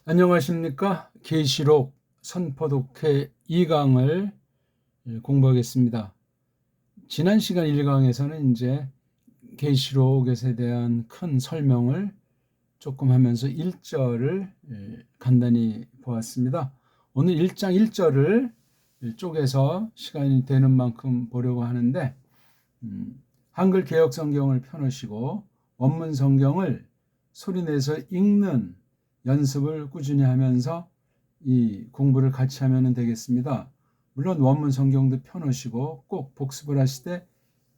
안녕하십니까? 계시록 선포독해 2강을 공부하겠습니다. 지난 시간 1강에서는 이제 계시록에 대한 큰 설명을 조금 하면서 1절을 간단히 보았습니다. 오늘 1장 1절을 쪼개서 시간이 되는 만큼 보려고 하는데 한글 개역 성경을 펴놓으시고 원문 성경을 소리내서 읽는 연습을 꾸준히 하면서 이 공부를 같이 하면 되겠습니다. 물론 원문 성경도 펴놓으시고 꼭 복습을 하실 때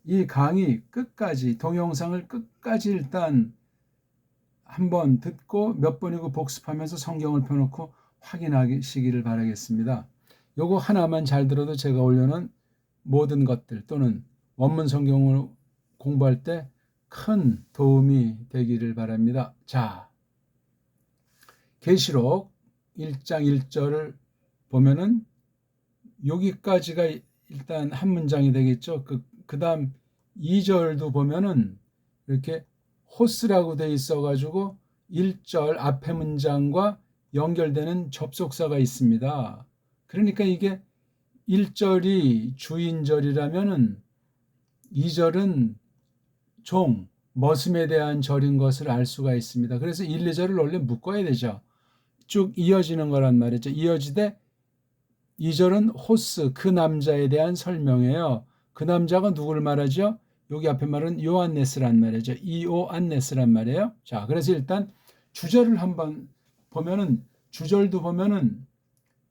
이 강의 끝까지 동영상을 끝까지 일단 한번 듣고 몇 번이고 복습하면서 성경을 펴놓고 확인하시기를 바라겠습니다. 요거 하나만 잘 들어도 제가 올려놓은 모든 것들 또는 원문 성경을 공부할 때 큰 도움이 되기를 바랍니다. 자, 계시록 1장 1절을 보면은 여기까지가 일단 한 문장이 되겠죠. 그 다음 2절도 보면은 이렇게 호스라고 돼 있어가지고 1절 앞에 문장과 연결되는 접속사가 있습니다. 그러니까 이게 1절이 주인절이라면은 2절은 종, 머슴에 대한 절인 것을 알 수가 있습니다. 그래서 1, 2절을 원래 묶어야 되죠. 쭉 이어지는 거란 말이죠. 이어지되 2절은 호스, 그 남자에 대한 설명이에요. 그 남자가 누구를 말하죠? 여기 앞에 말은 요한네스란 말이죠. 이오안네스란 말이에요. 자, 그래서 일단 주절을 한번 보면은 주절도 보면은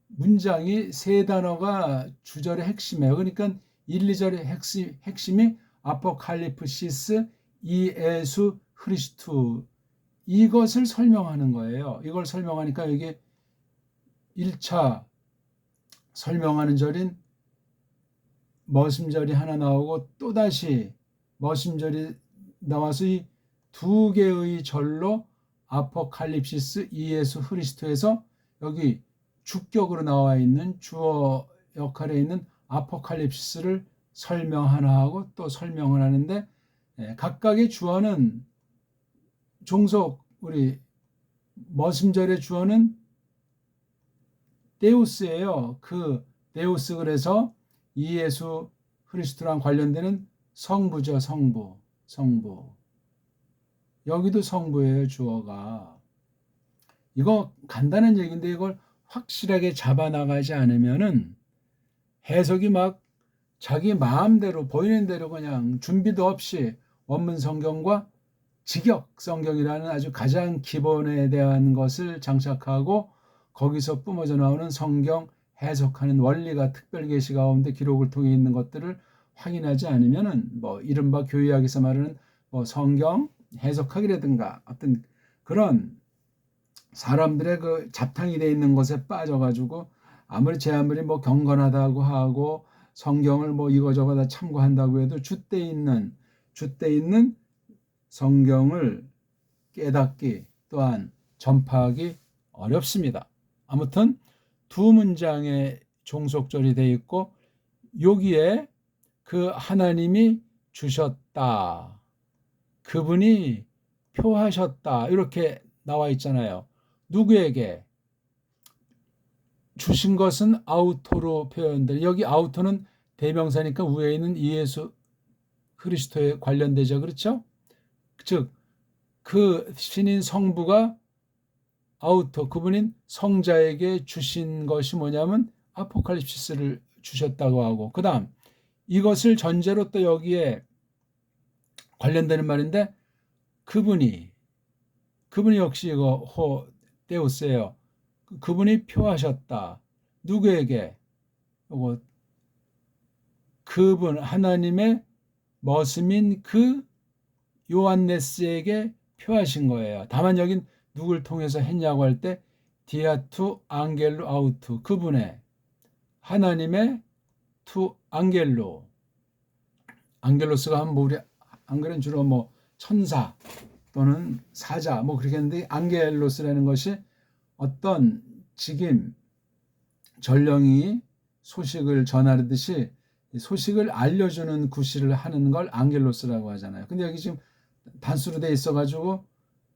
문장이 세 단어가 주절의 핵심이에요. 그러니까 1, 2절의 핵심이 아포칼리프시스, 이에수, 크리스투 이것을 설명하는 거예요. 이걸 설명하니까 여기 1차 설명하는 절인 머슴절이 하나 나오고 또다시 머슴절이 나와서 이 두 개의 절로 아포칼립시스, 이에수, 크리스토에서 여기 주격으로 나와 있는 주어 역할에 있는 아포칼립시스를 설명 하나 하고 또 설명을 하는데 각각의 주어는 종속 우리 머슴절의 주어는 데우스예요. 그 데우스 그래서 이예수 그리스도랑 관련되는 성부죠. 성부. 여기도 성부예요. 주어가. 이거 간단한 얘기인데 이걸 확실하게 잡아나가지 않으면은 해석이 막 자기 마음대로 보이는 대로 그냥 준비도 없이 원문 성경과 직역 성경이라는 아주 가장 기본에 대한 것을 장착하고 거기서 뿜어져 나오는 성경 해석하는 원리가 특별 계시 가운데 기록을 통해 있는 것들을 확인하지 않으면은 뭐 이른바 교회학에서 말하는 뭐 성경 해석하기라든가 어떤 그런 사람들의 그 잡탕이 돼 있는 것에 빠져가지고 제 아무리 뭐 경건하다고 하고 성경을 뭐 이거저거 다 참고한다고 해도 줏대 있는 성경을 깨닫기 또한 전파하기 어렵습니다. 아무튼 두 문장의 종속절이 되어 있고 여기에 그 하나님이 주셨다. 그분이 표하셨다. 이렇게 나와 있잖아요. 누구에게? 주신 것은 아우토로 표현돼. 여기 아우토는 대명사니까 위에 있는 예수 그리스도에 관련되죠. 그렇죠? 즉, 그 신인 성부가 아우토, 그분인 성자에게 주신 것이 뭐냐면 아포칼립시스를 주셨다고 하고 그 다음 이것을 전제로 또 여기에 관련되는 말인데 그분이 역시 이거 데우스예요. 그분이 표하셨다. 누구에게? 이거 그분 하나님의 머슴인 그 요한네스에게 표하신 거예요. 다만 여긴 누굴 통해서 했냐고 할 때 디아투 앙겔로 아우투 그분의 하나님의 투 앙겔로스가 한 우리 앙겔은 주로 뭐 천사 또는 사자 뭐 그렇게 했는데 앙겔로스라는 것이 어떤 직임 전령이 소식을 전하듯이 소식을 알려주는 구실을 하는 걸 앙겔로스라고 하잖아요. 근데 여기 지금 단수로 돼 있어가지고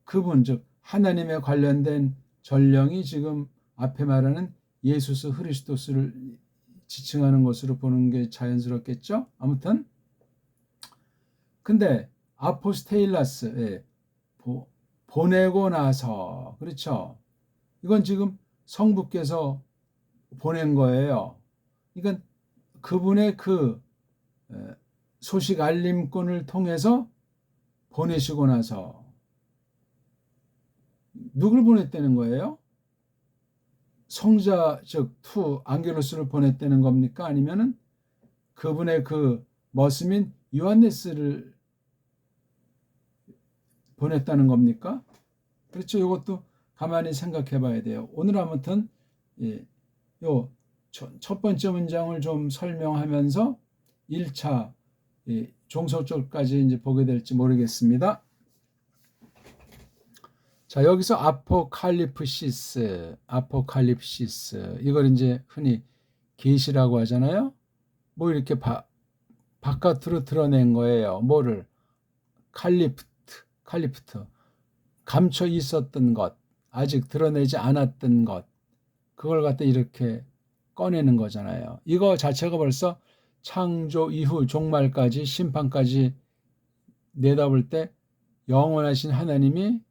그분 즉 하나님에 관련된 전령이 지금 앞에 말하는 예수스 크리스토스를 지칭하는 것으로 보는 게 자연스럽겠죠. 아무튼 근데 아포스테일라스, 예, 보내고 나서, 그렇죠. 이건 지금 성부께서 보낸 거예요. 그러니까 그분의 그 소식 알림꾼을 통해서 보내시고 나서 누굴 보냈다는 거예요? 성자 즉 투 안겔로스를 보냈다는 겁니까? 아니면은 그분의 그 머슴인 요한네스를 보냈다는 겁니까? 그렇죠. 이것도 가만히 생각해 봐야 돼요. 오늘 아무튼 요 첫 번째 문장을 좀 설명하면서 1차 종서절까지 이제 보게 될지 모르겠습니다. 자, 여기서 아포칼립시스 이걸 이제 흔히 계시라고 하잖아요. 뭐 이렇게 바깥으로 드러낸 거예요. 뭐를? 칼리프트 감춰 있었던 것, 아직 드러내지 않았던 것, 그걸 갖다 이렇게 꺼내는 거잖아요. 이거 자체가 벌써 창조 이후 종말까지 심판까지 내다볼 때 영원하신 하나님이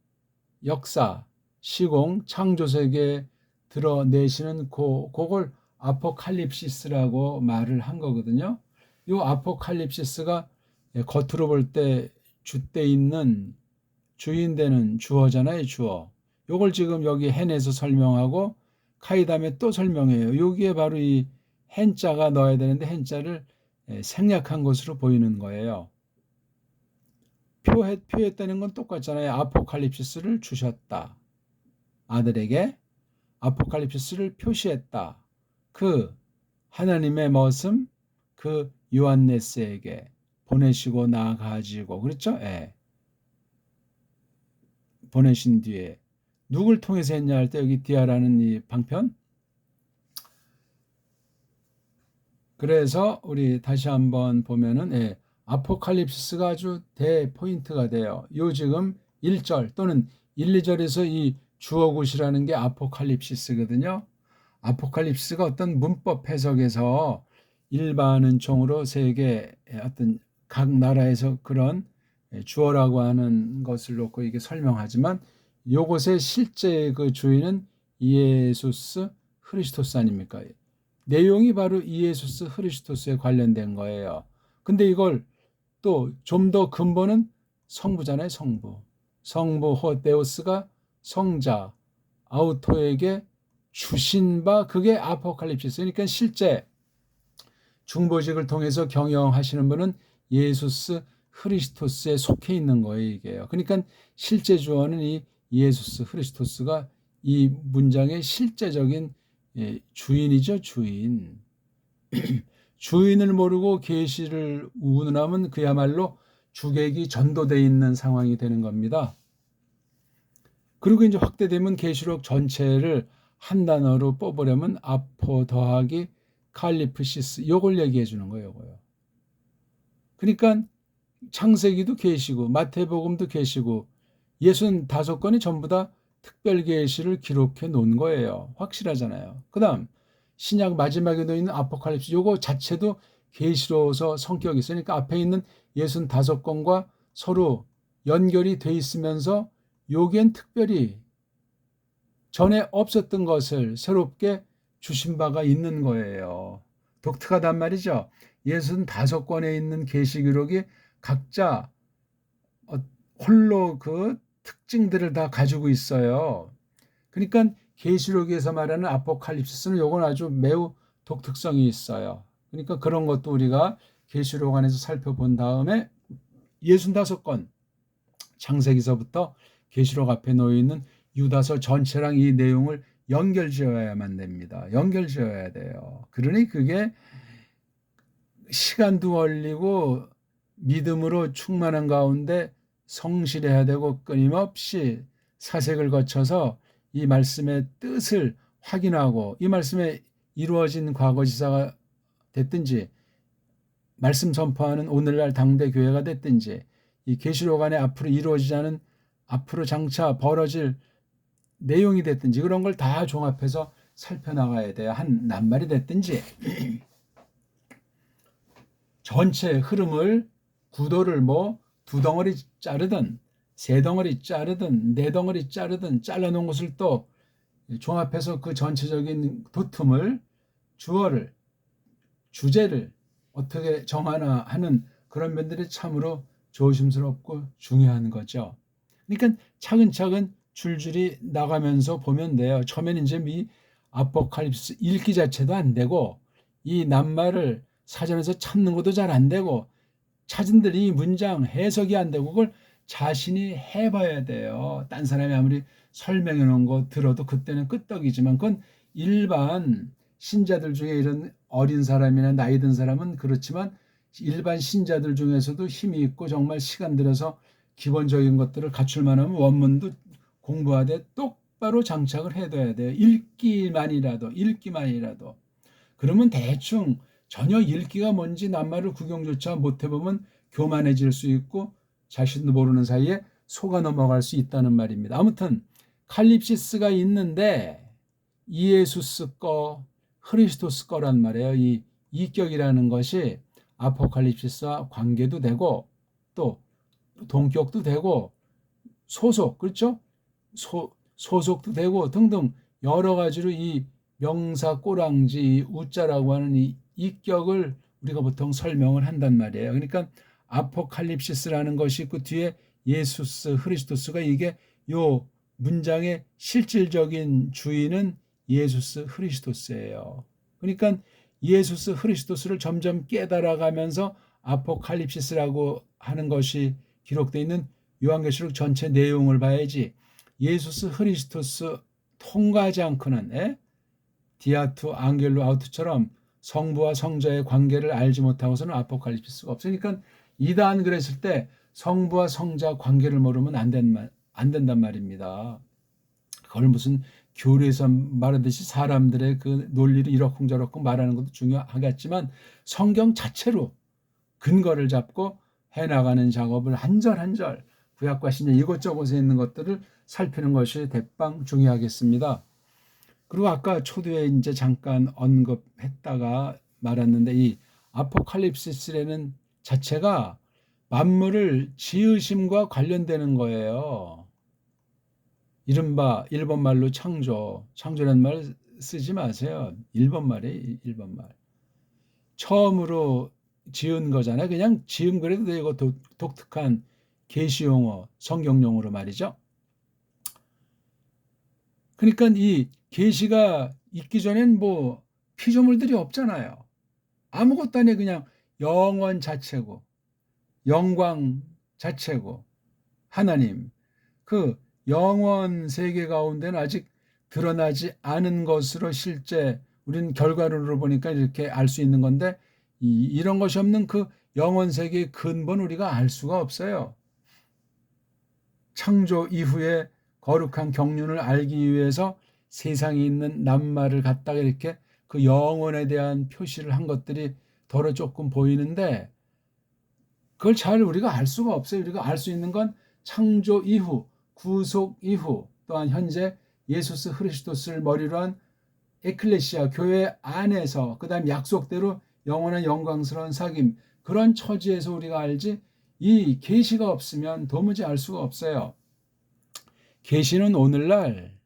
역사, 시공, 창조 세계에 드러내시는 그걸 아포칼립시스라고 말을 한 거거든요. 이 아포칼립시스가 겉으로 볼 때 줏대 있는 주인 되는 주어잖아요, 주어. 요걸 지금 여기 헨에서 설명하고 카이담에 또 설명해요. 여기에 바로 이 헨자가 넣어야 되는데 헨자를 생략한 것으로 보이는 거예요. 표했다는 건 똑같잖아요. 아포칼립시스를 주셨다. 아들에게 아포칼립시스를 표시했다. 그 하나님의 머슴 그 요한네스에게 보내시고 나가지고 그렇죠? 예. 보내신 뒤에 누굴 통해서 했냐 할 때 여기 디아라는 이 방편. 그래서 우리 다시 한번 보면은 아포칼립시스가 아주 대포인트가 돼요. 요 지금 1절 또는 1, 2절에서 이 주어굿이라는 게 아포칼립시스거든요. 아포칼립스가 어떤 문법 해석에서 일반 은총으로 세계 어떤 각 나라에서 그런 주어라고 하는 것을 놓고 이게 설명하지만 요것의 실제 그 주인은 이에수스 크리스토스 아닙니까? 내용이 바로 이에수스 크리스토스에 관련된 거예요. 근데 이걸 또 좀 더 근본은 성부잖아요, 성부. 성부 호데우스가 성자 아우토에게 주신 바 그게 아포칼립시스. 그러니까 실제 중보직을 통해서 경영하시는 분은 예수스 크리스토스에 속해 있는 거예요, 이게요. 그러니까 실제 주어는 이 예수스 크리스토스가 이 문장의 실제적인 주인이죠, 주인. 주인을 모르고 계시를 운운하면 그야말로 주객이 전도되어 있는 상황이 되는 겁니다. 그리고 이제 확대되면 계시록 전체를 한 단어로 뽑으려면 아포 더하기 칼리프시스 요걸 얘기해 주는 거예요. 요거요. 그러니까 창세기도 계시고 마태복음도 계시고 65건이 전부 다 특별 계시를 기록해 놓은 거예요. 확실하잖아요. 그다음 신약 마지막에 놓여 있는 아포칼립스 요거 자체도 계시로서 성격이 있으니까 앞에 있는 65건과 서로 연결이 돼 있으면서 요겐 특별히 전에 없었던 것을 새롭게 주신 바가 있는 거예요. 독특하단 말이죠. 65권에 있는 계시 기록이 각자 홀로 그 특징들을 다 가지고 있어요. 그러니까 계시록에서 말하는 아포칼립시스는 요건 아주 매우 독특성이 있어요. 그러니까 그런 것도 우리가 계시록 안에서 살펴본 다음에 65건 창세기서부터 계시록 앞에 놓여 있는 유다서 전체랑 이 내용을 연결지어야만 됩니다. 연결지어야 돼요. 그러니 그게 시간도 걸리고 믿음으로 충만한 가운데 성실해야 되고 끊임없이 사색을 거쳐서 이 말씀의 뜻을 확인하고 이 말씀에 이루어진 과거지사가 됐든지 말씀 선포하는 오늘날 당대 교회가 됐든지 이 계시록 안에 앞으로 이루어지지 않은 앞으로 장차 벌어질 내용이 됐든지 그런 걸 다 종합해서 살펴나가야 돼요. 한 낱말이 됐든지 전체 흐름을 구도를 뭐 두 덩어리 자르든 세 덩어리 자르든 네 덩어리 자르든 잘라놓은 것을 또 종합해서 그 전체적인 도tum을 주어를 주제를 어떻게 정하나 하는 그런 면들이 참으로 조심스럽고 중요한 거죠. 그러니까 차근차근 줄줄이 나가면서 보면 돼요. 처음에는 이제 이 아포칼립스 읽기 자체도 안 되고 이 낱말을 사전에서 찾는 것도 잘 안 되고 찾은들 이 문장 해석이 안 되고 그걸 자신이 해봐야 돼요. 딴 사람이 아무리 설명해 놓은 거 들어도 그때는 끄떡이지만 그건 일반 신자들 중에 이런 어린 사람이나 나이 든 사람은 그렇지만 일반 신자들 중에서도 힘이 있고 정말 시간 들여서 기본적인 것들을 갖출 만하면 원문도 공부하되 똑바로 장착을 해둬야 돼요. 읽기만이라도. 그러면 대충 전혀 읽기가 뭔지 낱말을 구경조차 못 해보면 교만해질 수 있고 자신도 모르는 사이에 속아 넘어갈 수 있다는 말입니다. 아무튼 칼립시스가 있는데 이에수스 거, 크리스토스 거란 말이에요. 이 이격이라는 것이 아포칼립시스와 관계도 되고 또 동격도 되고 소속, 그렇죠? 소속도 되고 등등 여러 가지로 이 명사 꼬랑지 우자라고 하는 이 이격을 우리가 보통 설명을 한단 말이에요. 그러니까 아포칼립시스라는 것이 있고 뒤에 예수스, 크리스토스가 이게 요 문장의 실질적인 주인은 예수스, 크리스토스예요. 그러니까 예수스, 크리스토스를 점점 깨달아가면서 아포칼립시스라고 하는 것이 기록되어 있는 요한계시록 전체 내용을 봐야지 예수스, 크리스토스 통과하지 않고는 디아투, 앙겔로, 아우트처럼 성부와 성자의 관계를 알지 못하고서는 아포칼립시스가 없으니까 이단 그랬을 때 성부와 성자 관계를 모르면 안 된단 말입니다. 그걸 무슨 교리에서 말하듯이 사람들의 그 논리를 이러쿵저러쿵 말하는 것도 중요하겠지만 성경 자체로 근거를 잡고 해나가는 작업을 한 절 한 절 구약과 신약 이곳저곳에 있는 것들을 살피는 것이 대빵 중요하겠습니다. 그리고 아까 초두에 이제 잠깐 언급했다가 말았는데 이 아포칼립시스라는 자체가 만물을 지으심과 관련되는 거예요. 이른바 일본말로 창조라는 말 쓰지 마세요. 일본말이에요. 일본말. 처음으로 지은 거잖아요. 그냥 지은 그래도 되고 독특한 계시용어, 성경용어로 말이죠. 그러니까 이 계시가 있기 전엔 뭐 피조물들이 없잖아요. 아무것도 아니에요. 그냥 영원 자체고 영광 자체고 하나님 그 영원 세계 가운데는 아직 드러나지 않은 것으로 실제 우리는 결과론으로 보니까 이렇게 알 수 있는 건데 이런 것이 없는 그 영원 세계의 근본 우리가 알 수가 없어요. 창조 이후에 거룩한 경륜을 알기 위해서 세상에 있는 낱말을 갖다가 이렇게 그 영혼에 대한 표시를 한 것들이 더러 조금 보이는데 그걸 잘 우리가 알 수가 없어요. 우리가 알 수 있는 건 창조 이후, 구속 이후, 또한 현재 예수스 크리스토스를 머리로 한 에클레시아 교회 안에서 그다음 약속대로 영원한 영광스러운 사귐 그런 처지에서 우리가 알지 이 계시가 없으면 도무지 알 수가 없어요. 계시는 오늘날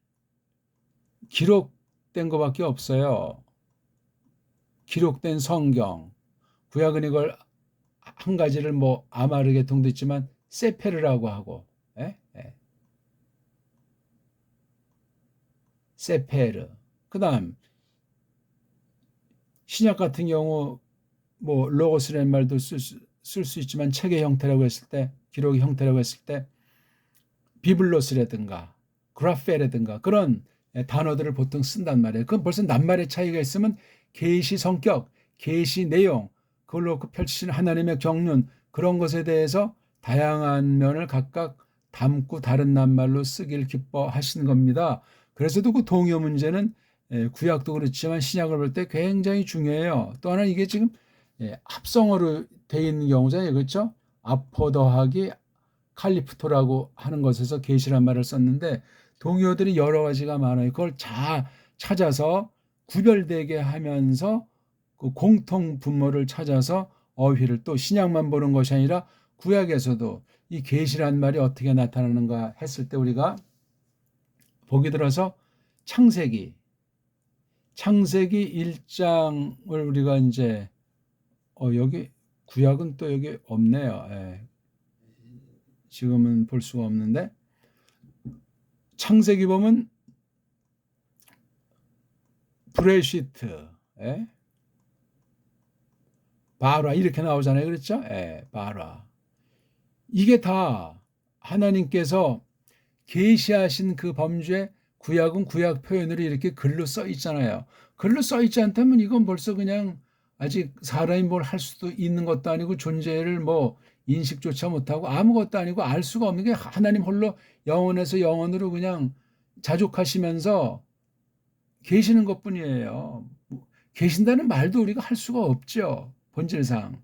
기록된 것밖에 없어요. 기록된 성경. 구약은 이걸 한 가지를 뭐 아마르게통도 있지만 세페르라고 하고 세페르. 그다음 신약 같은 경우 뭐 로고스라는 말도 쓸 수 있지만 책의 형태라고 했을 때 기록의 형태라고 했을 때 비블로스라든가 그라페라든가 그런 단어들을 보통 쓴단 말이에요. 그건 벌써 낱말의 차이가 있으면 계시 성격, 계시 내용, 그걸로 펼치시는 하나님의 경륜 그런 것에 대해서 다양한 면을 각각 담고 다른 낱말로 쓰길 기뻐하신 겁니다. 그래서도 그 동요 문제는 구약도 그렇지만 신약을 볼 때 굉장히 중요해요. 또 하나 이게 지금 합성어로 되어 있는 경우잖아요. 그렇죠? 아포 더하기 칼리프토라고 하는 것에서 계시란 말을 썼는데 동요들이 여러 가지가 많아요. 그걸 잘 찾아서 구별되게 하면서 그 공통 분모를 찾아서 어휘를 또 신약만 보는 것이 아니라 구약에서도 이 계시란 말이 어떻게 나타나는가 했을 때 우리가 보기 들어서 창세기 1장을 우리가 이제 여기 구약은 또 여기 없네요. 예. 지금은 볼 수가 없는데 창세기 보면 브레시트, 예? 바라 이렇게 나오잖아요. 그렇죠? 예, 바라. 이게 다 하나님께서 계시하신 그 범주에 구약은 구약 표현으로 이렇게 글로 써 있잖아요. 글로 써 있지 않다면 이건 벌써 그냥 아직 사람이 뭘 할 수도 있는 것도 아니고 존재를 뭐 인식조차 못하고 아무것도 아니고 알 수가 없는 게 하나님 홀로 영원에서 영원으로 그냥 자족하시면서 계시는 것뿐이에요. 계신다는 말도 우리가 할 수가 없죠. 본질상.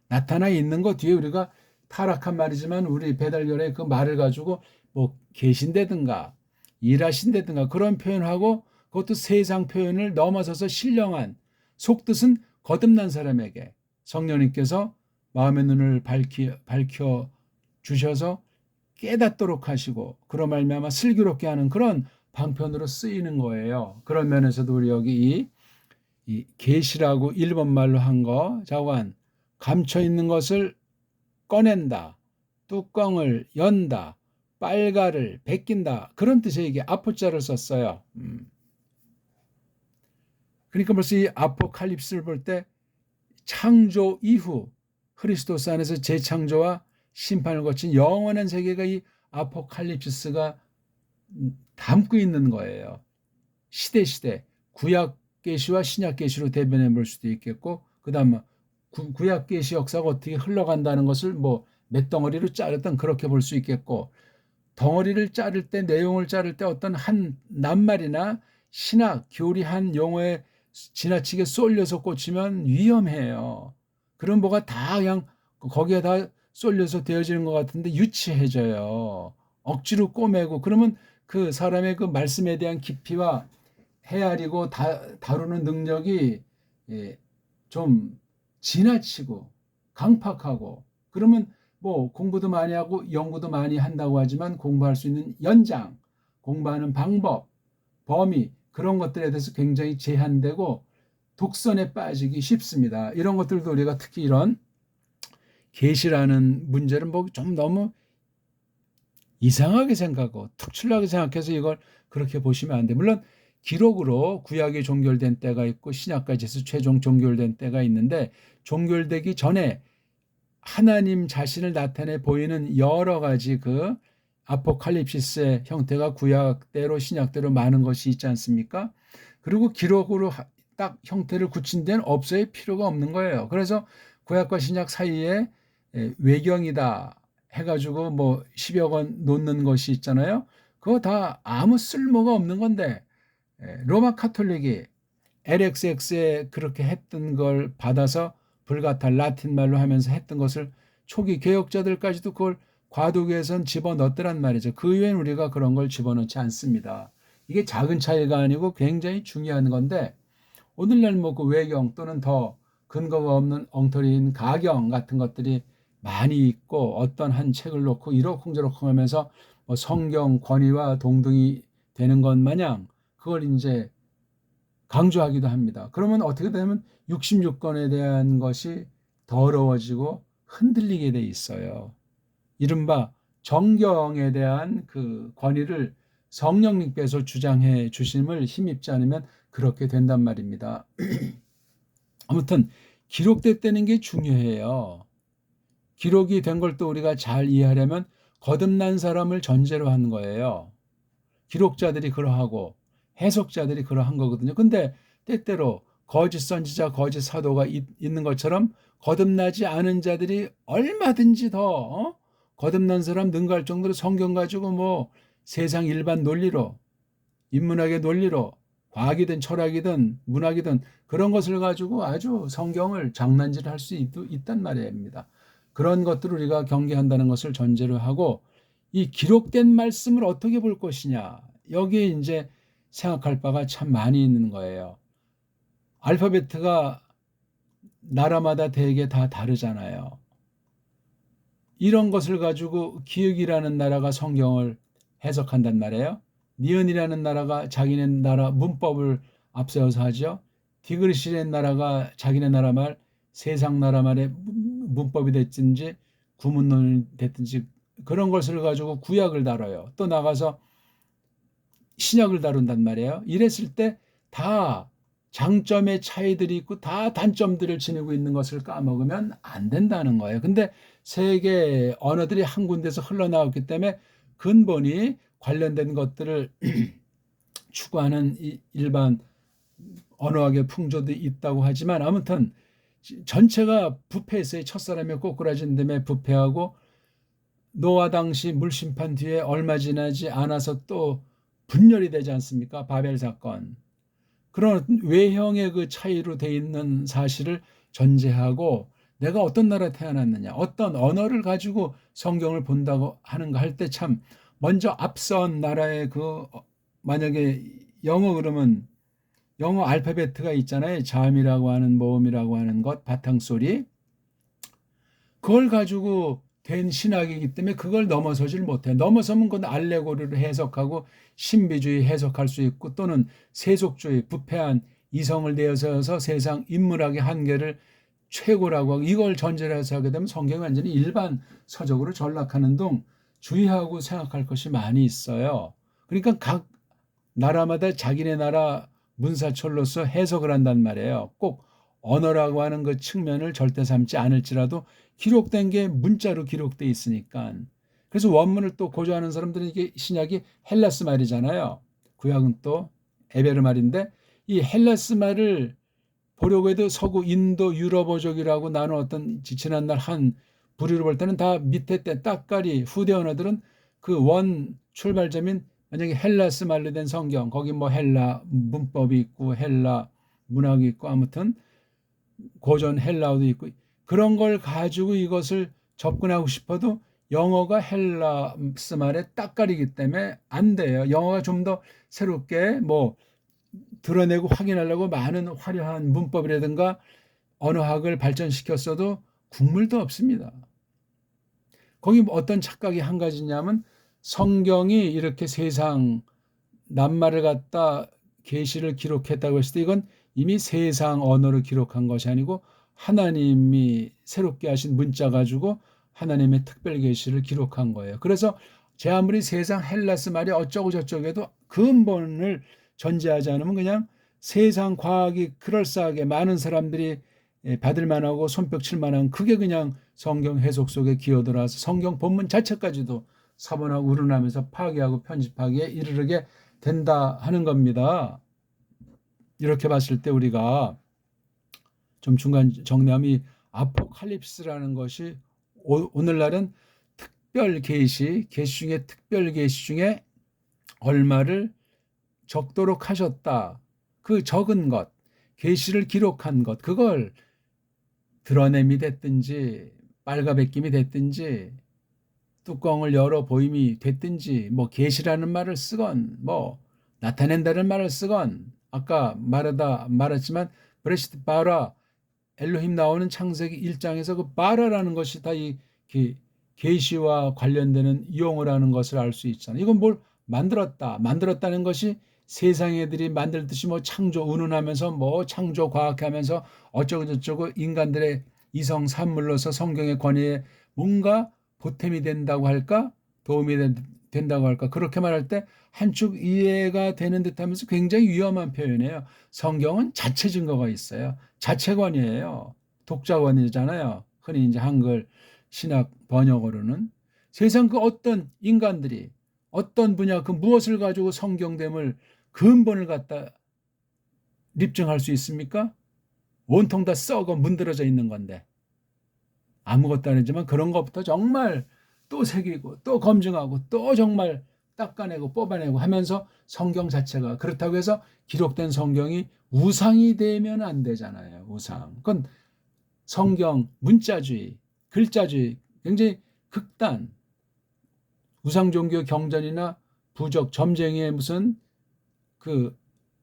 나타나 있는 것 뒤에 우리가 타락한 말이지만 우리 배달결의 그 말을 가지고 뭐 계신다든가 일하신다든가 그런 표현하고 그것도 세상 표현을 넘어서서 신령한 속뜻은 거듭난 사람에게 성령님께서 마음의 눈을 밝혀 주셔서 깨닫도록 하시고 그런 말미암아 슬기롭게 하는 그런 방편으로 쓰이는 거예요. 그런 면에서도 우리 여기 이 계시라고 일본말로 한 거 자관 감춰 있는 것을 꺼낸다, 뚜껑을 연다, 빨가를 벗긴다 그런 뜻의 이게 아포자를 썼어요. 그러니까 벌써 이 아포칼립스를 볼 때 창조 이후 그리스도스 안에서 재창조와 심판을 거친 영원한 세계가 이 아포칼립스가 담고 있는 거예요. 시대 구약 계시와 신약 계시로 대변해 볼 수도 있겠고 그다음 구약 계시 역사가 어떻게 흘러간다는 것을 뭐 몇 덩어리로 자르든 그렇게 볼 수 있겠고 덩어리를 자를 때 내용을 자를 때 어떤 한 낱말이나 신학 교리한 용어에 지나치게 쏠려서 꽂히면 위험해요. 그럼 뭐가 다 그냥 거기에 다 쏠려서 되어지는 것 같은데 유치해져요. 억지로 꼬매고 그러면 그 사람의 그 말씀에 대한 깊이와 헤아리고 다루는 능력이 좀 지나치고 강팍하고 그러면 뭐 공부도 많이 하고 연구도 많이 한다고 하지만 공부할 수 있는 연장, 공부하는 방법, 범위 그런 것들에 대해서 굉장히 제한되고 독선에 빠지기 쉽습니다. 이런 것들도 우리가 특히 이런 계시라는 문제를 뭐 좀 너무 이상하게 생각하고 특출나게 생각해서 이걸 그렇게 보시면 안 돼. 물론 기록으로 구약이 종결된 때가 있고 신약까지 해서 최종 종결된 때가 있는데 종결되기 전에 하나님 자신을 나타내 보이는 여러 가지 그 아포칼립시스의 형태가 구약대로 신약대로 많은 것이 있지 않습니까? 그리고 기록으로 딱 형태를 굳힌 데는 없어야 필요가 없는 거예요. 그래서 구약과 신약 사이에 외경이다 해가지고 뭐 10여 권 놓는 것이 있잖아요. 그거 다 아무 쓸모가 없는 건데 로마 카톨릭이 LXX에 그렇게 했던 걸 받아서 불가탈 라틴 말로 하면서 했던 것을 초기 개혁자들까지도 그걸 과도기에선 집어넣었더란 말이죠. 그 이후엔 우리가 그런 걸 집어넣지 않습니다. 이게 작은 차이가 아니고 굉장히 중요한 건데 오늘날 뭐 그 외경 또는 더 근거가 없는 엉터리인 가경 같은 것들이 많이 있고 어떤 한 책을 놓고 이러쿵저러쿵 하면서 뭐 성경 권위와 동등이 되는 것 마냥 그걸 이제 강조하기도 합니다. 그러면 어떻게 되면 66권에 대한 것이 더러워지고 흔들리게 돼 있어요. 이른바 정경에 대한 그 권위를 성령님께서 주장해 주심을 힘입지 않으면 그렇게 된단 말입니다. 아무튼 기록됐다는 게 중요해요. 기록이 된 걸 또 우리가 잘 이해하려면 거듭난 사람을 전제로 한 거예요. 기록자들이 그러하고 해석자들이 그러한 거거든요. 근데 때때로 거짓 선지자, 거짓 사도가 있는 것처럼 거듭나지 않은 자들이 얼마든지 더 거듭난 사람 능가할 정도로 성경 가지고 뭐 세상 일반 논리로 인문학의 논리로 과학이든 철학이든 문학이든 그런 것을 가지고 아주 성경을 장난질할 수 있단 말입니다. 그런 것들을 우리가 경계한다는 것을 전제로 하고 이 기록된 말씀을 어떻게 볼 것이냐 여기에 이제 생각할 바가 참 많이 있는 거예요. 알파베트가 나라마다 되게 다 다르잖아요. 이런 것을 가지고 기역이라는 나라가 성경을 해석한단 말이에요. 니은이라는 나라가 자기네 나라 문법을 앞세워서 하죠. 디그리시라는 나라가 자기네 나라 말, 세상 나라 말의 문법이 됐든지 구문론이 됐든지 그런 것을 가지고 구약을 다뤄요. 또 나가서 신약을 다룬단 말이에요. 이랬을 때 다 장점의 차이들이 있고 다 단점들을 지니고 있는 것을 까먹으면 안 된다는 거예요. 근데 세계 언어들이 한 군데서 흘러나왔기 때문에 근본이 관련된 것들을 추구하는 일반 언어학의 풍조도 있다고 하지만 아무튼 전체가 부패했어요. 첫사람이 꼬꾸라진 다음에 부패하고 노아 당시 물심판 뒤에 얼마 지나지 않아서 또 분열이 되지 않습니까? 바벨 사건. 그런 외형의 그 차이로 돼 있는 사실을 전제하고 내가 어떤 나라에 태어났느냐, 어떤 언어를 가지고 성경을 본다고 하는가 할 때 참 먼저 앞선 나라의 그 만약에 영어 그러면 영어 알파벳가 있잖아요. 자음이라고 하는 모음이라고 하는 것 바탕소리. 그걸 가지고 된 신학이기 때문에 그걸 넘어서질 못해. 넘어서면 그건 알레고리를 해석하고 신비주의 해석할 수 있고 또는 세속주의 부패한 이성을 내어서 세상 인문학의 한계를 최고라고 하고 이걸 전제로 해서 하게 되면 성경이 완전히 일반 서적으로 전락하는 등 주의하고 생각할 것이 많이 있어요. 그러니까 각 나라마다 자기네 나라 문사철로서 해석을 한단 말이에요. 꼭 언어라고 하는 그 측면을 절대 삼지 않을지라도 기록된 게 문자로 기록돼 있으니까. 그래서 원문을 또 고조하는 사람들은 이게 신약이 헬라스 말이잖아요. 구약은 또 에베르 말인데 이 헬라스 말을 보려고 해도 서구 인도 유럽어족이라고 나눈 어떤 지난날 한 부류로 볼 때는 다 밑에 때 딱가리 후대 언어들은 그 원 출발점인 만약에 헬라스 말로 된 성경 거기 뭐 헬라 문법이 있고 헬라 문학이 있고 아무튼 고전 헬라어도 있고 그런 걸 가지고 이것을 접근하고 싶어도 영어가 헬라스 말에 딱가리기 때문에 안 돼요. 영어가 좀 더 새롭게 뭐 드러내고 확인하려고 많은 화려한 문법이라든가 언어학을 발전시켰어도 국물도 없습니다. 거기 어떤 착각이 한 가지냐면 성경이 이렇게 세상 낱말을 갖다 계시를 기록했다고 했을 때 이건 이미 세상 언어로 기록한 것이 아니고 하나님이 새롭게 하신 문자 가지고 하나님의 특별 계시를 기록한 거예요. 그래서 제 아무리 세상 헬라스 말이 어쩌고 저쩌고 해도 근본을 전제하지 않으면 그냥 세상 과학이 그럴싸하게 많은 사람들이 받을 만하고 손뼉 칠 만한 그게 그냥 성경 해석 속에 기어들어와서 성경 본문 자체까지도 사본하고 우러나면서 파괴하고 편집하기에 이르게 된다 하는 겁니다. 이렇게 봤을 때 우리가 좀 중간 정리하면 이 아포칼립스라는 것이 오늘날은 특별 계시 중에 특별 계시 중에 얼마를 적도록 하셨다. 그 적은 것, 계시를 기록한 것, 그걸 드러냄이 됐든지 빨가벗김이 됐든지 뚜껑을 열어 보임이 됐든지 뭐 계시라는 말을 쓰건 뭐 나타낸다는 말을 쓰건 아까 말했지만 브레시트 바라 엘로힘 나오는 창세기 1장에서 그 바라라는 것이 다 이 계시와 관련되는 용어라는 것을 알 수 있잖아요. 이건 뭘 만들었다는 것이 세상 애들이 만들듯이 뭐 창조 운운하면서 뭐 창조 과학하면서 어쩌고 저쩌고 인간들의 이성 산물로서 성경의 권위에 뭔가 보탬이 된다고 할까? 도움이 된다고 할까? 그렇게 말할 때 한축 이해가 되는 듯하면서 굉장히 위험한 표현이에요. 성경은 자체 증거가 있어요. 자체권이에요. 독자권이잖아요. 흔히 이제 한글 신학 번역어로는 세상 그 어떤 인간들이 어떤 분야 그 무엇을 가지고 성경됨을 근본을 갖다 입증할 수 있습니까? 온통 다 썩어 문드러져 있는 건데 아무것도 아니지만 그런 것부터 정말 또 새기고 또 검증하고 또 정말 닦아내고 뽑아내고 하면서 성경 자체가 그렇다고 해서 기록된 성경이 우상이 되면 안 되잖아요. 우상. 그건 성경 문자주의, 글자주의 굉장히 극단 우상 종교 경전이나 부적, 점쟁이의 무슨 그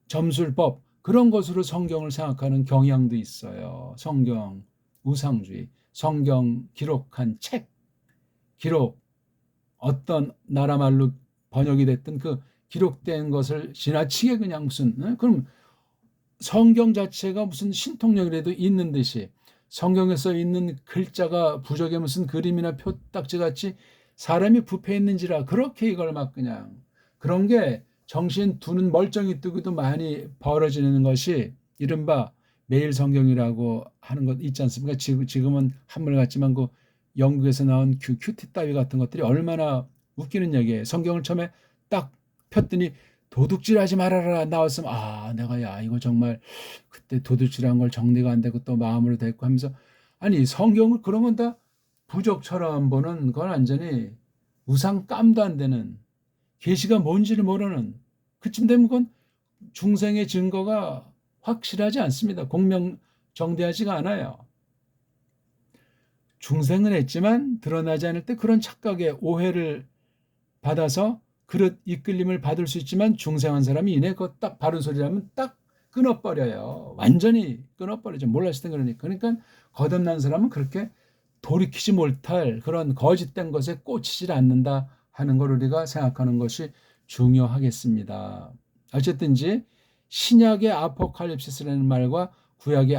점술법 그런 것으로 성경을 생각하는 경향도 있어요. 성경, 우상주의, 성경 기록한 책, 기록 어떤 나라 말로 번역이 됐든 그 기록된 것을 지나치게 그냥 무슨 그럼 성경 자체가 무슨 신통력이라도 있는 듯이 성경에 써 있는 글자가 부적에 무슨 그림이나 표딱지 같이 사람이 부패 있는지라 그렇게 이걸 막 그냥 그런 게 정신 두는 멀쩡히 뜨기도 많이 벌어지는 것이 이른바 매일 성경이라고 하는 것 있지 않습니까? 지금은 한물 같지만 그 영국에서 나온 큐티 따위 같은 것들이 얼마나 웃기는 얘기예요. 성경을 처음에 딱 폈더니 도둑질하지 말아라 나왔으면 내가 야 이거 정말 그때 도둑질한 걸 정리가 안 되고 또 마음으로 됐고 하면서 아니 성경을 그런 건 다 부적처럼 보는 건 완전히 우상 깜도 안 되는 계시가 뭔지를 모르는 그쯤 되면 그건 중생의 증거가 확실하지 않습니다. 공명정대하지가 않아요. 중생은 했지만 드러나지 않을 때 그런 착각에 오해를 받아서 그릇 이끌림을 받을 수 있지만 중생한 사람이 이내 그거 딱 바른 소리라면 딱 끊어버려요. 완전히 끊어버리죠. 몰랐을 때 그러니까 거듭난 사람은 그렇게 돌이키지 못할 그런 거짓된 것에 꽂히질 않는다 하는 걸 우리가 생각하는 것이 중요하겠습니다. 어쨌든지 신약의 아포칼립시스라는 말과 구약의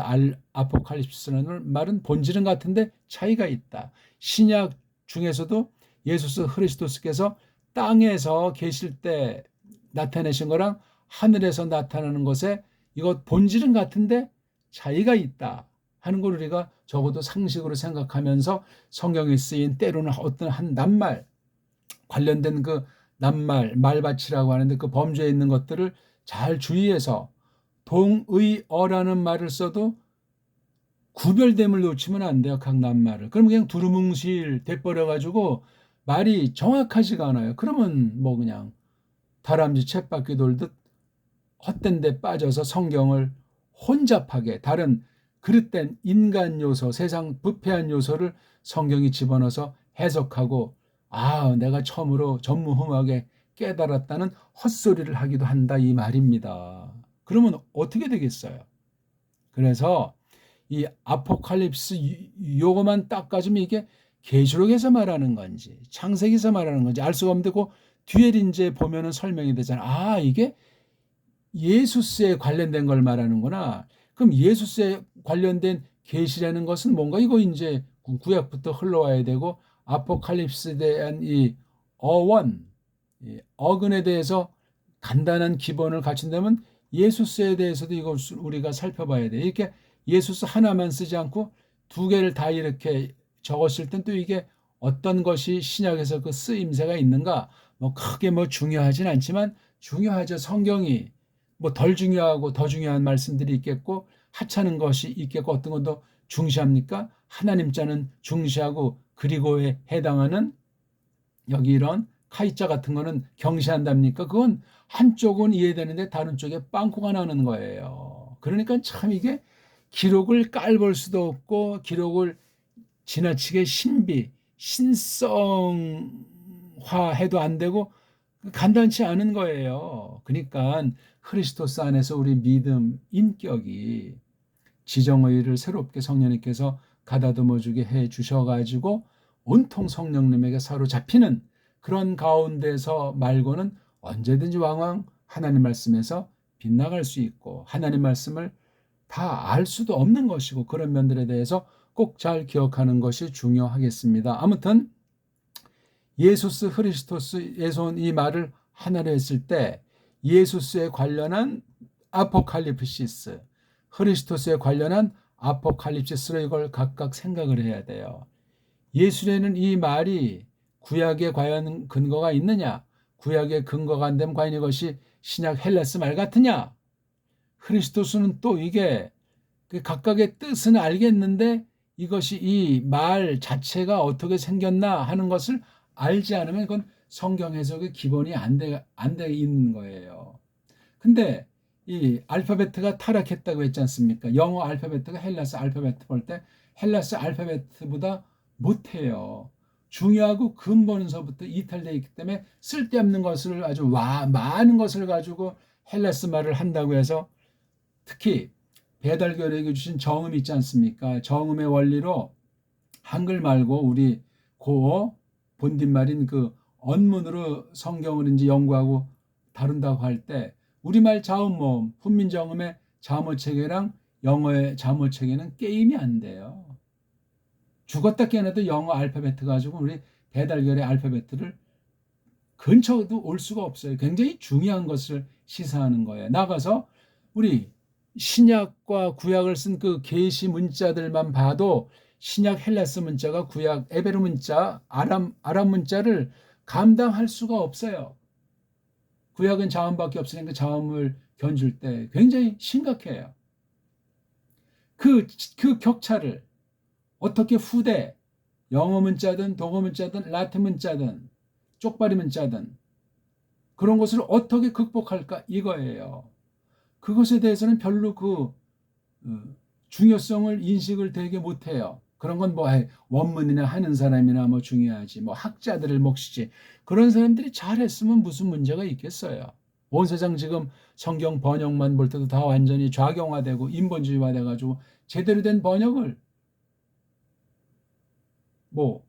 아포칼립시스라는 말은 본질은 같은데 차이가 있다. 신약 중에서도 예수 그리스도께서 땅에서 계실 때 나타내신 거랑 하늘에서 나타나는 것에 이것 본질은 같은데 차이가 있다 하는 걸 우리가 적어도 상식으로 생각하면서 성경에 쓰인 때로는 어떤 한 낱말 관련된 그 낱말 말밭이라고 하는데 그 범주에 있는 것들을 잘 주의해서 동의어라는 말을 써도 구별됨을 놓치면 안 돼요. 각 낱말을. 그럼 그냥 두루뭉실 돼버려가지고 말이 정확하지가 않아요. 그러면 뭐 그냥 다람쥐 쳇바퀴 돌듯 헛된 데 빠져서 성경을 혼잡하게 다른 그릇된 인간 요소, 세상 부패한 요소를 성경이 집어넣어서 해석하고 내가 처음으로 전무후무하게 깨달았다는 헛소리를 하기도 한다 이 말입니다. 그러면 어떻게 되겠어요? 그래서 이 아포칼립스 요거만 딱 가지면 이게 계시록에서 말하는 건지 창세기에서 말하는 건지 알 수가 없는데 그 뒤에 이제 보면은 설명이 되잖아. 이게 예수스에 관련된 걸 말하는구나. 그럼 예수스에 관련된 계시라는 것은 뭔가 이거 이제 구약부터 흘러와야 되고 아포칼립스에 대한 이 어원, 이 어근에 대해서 간단한 기본을 갖춘다면 예수스에 대해서도 이것을 우리가 살펴봐야 돼. 이렇게 예수스 하나만 쓰지 않고 두 개를 다 이렇게 적었을 땐 또 이게 어떤 것이 신약에서 그 쓰임새가 있는가? 뭐 크게 뭐 중요하진 않지만 중요하죠. 성경이 뭐 덜 중요하고 더 중요한 말씀들이 있겠고 하찮은 것이 있겠고 어떤 것도 중시합니까? 하나님 자는 중시하고 그리고에 해당하는 여기 이런 카이자 같은 거는 경시한답니까? 그건 한쪽은 이해되는데 다른 쪽에 빵꾸가 나는 거예요. 그러니까 참 이게 기록을 깔볼 수도 없고 기록을 지나치게 신성화해도 안 되고 간단치 않은 거예요. 그러니까 크리스토스 안에서 우리 믿음 인격이 지정의를 새롭게 성령님께서 가다듬어주게 해 주셔가지고 온통 성령님에게 사로잡히는 그런 가운데서 말고는 언제든지 왕왕 하나님 말씀에서 빗나갈 수 있고 하나님 말씀을 다 알 수도 없는 것이고 그런 면들에 대해서 꼭 잘 기억하는 것이 중요하겠습니다. 아무튼 예수스 그리스도스에서 온 이 말을 하나로 했을 때 예수스에 관련한 아포칼립시스, 그리스도스에 관련한 아포칼립시스로 이걸 각각 생각을 해야 돼요. 예수라는 이 말이 구약에 과연 근거가 있느냐? 구약에 근거가 안 되면 과연 이것이 신약 헬라스 말 같으냐? 그리스도스는 또 이게 각각의 뜻은 알겠는데 이것이 이 말 자체가 어떻게 생겼나 하는 것을 알지 않으면 그건 성경 해석의 기본이 안 돼 있는 거예요. 근데 이 알파벳가 타락했다고 했지 않습니까? 영어 알파벳가 헬라스 알파벳 볼 때 헬라스 알파벳보다 못해요. 중요하고 근본서부터 이탈되어 있기 때문에 쓸데없는 것을 아주 많은 것을 가지고 헬라스 말을 한다고 해서 특히 배달교리에게 주신 정음 있지 않습니까? 정음의 원리로 한글 말고 우리 고 본뒷말인 그 언문으로 성경을 이제 연구하고 다룬다고 할 때 우리말 자음모음, 훈민정음의 자모체계랑 영어의 자모체계는 게임이 안 돼요. 죽었다 깨어나도 영어 알파벳 가지고 우리 배달결의 알파벳을 근처도 올 수가 없어요. 굉장히 중요한 것을 시사하는 거예요. 나가서 우리 신약과 구약을 쓴 그 계시 문자들만 봐도 신약 헬라스 문자가 구약 에베르 문자, 아람 문자를 감당할 수가 없어요. 구약은 자음밖에 없으니까 자음을 견줄 때 굉장히 심각해요. 그 격차를 어떻게 후대 영어 문자든 동어 문자든 라틴 문자든 쪽발이 문자든 그런 것을 어떻게 극복할까 이거예요. 그것에 대해서는 별로 중요성을 인식을 되게 못해요. 그런 건 뭐 원문이나 하는 사람이나 뭐 중요하지 뭐 학자들을 몫이지 그런 사람들이 잘했으면 무슨 문제가 있겠어요. 온 세상 지금 성경 번역만 볼 때도 다 완전히 좌경화되고 인본주의화 돼가지고 제대로 된 번역을 뭐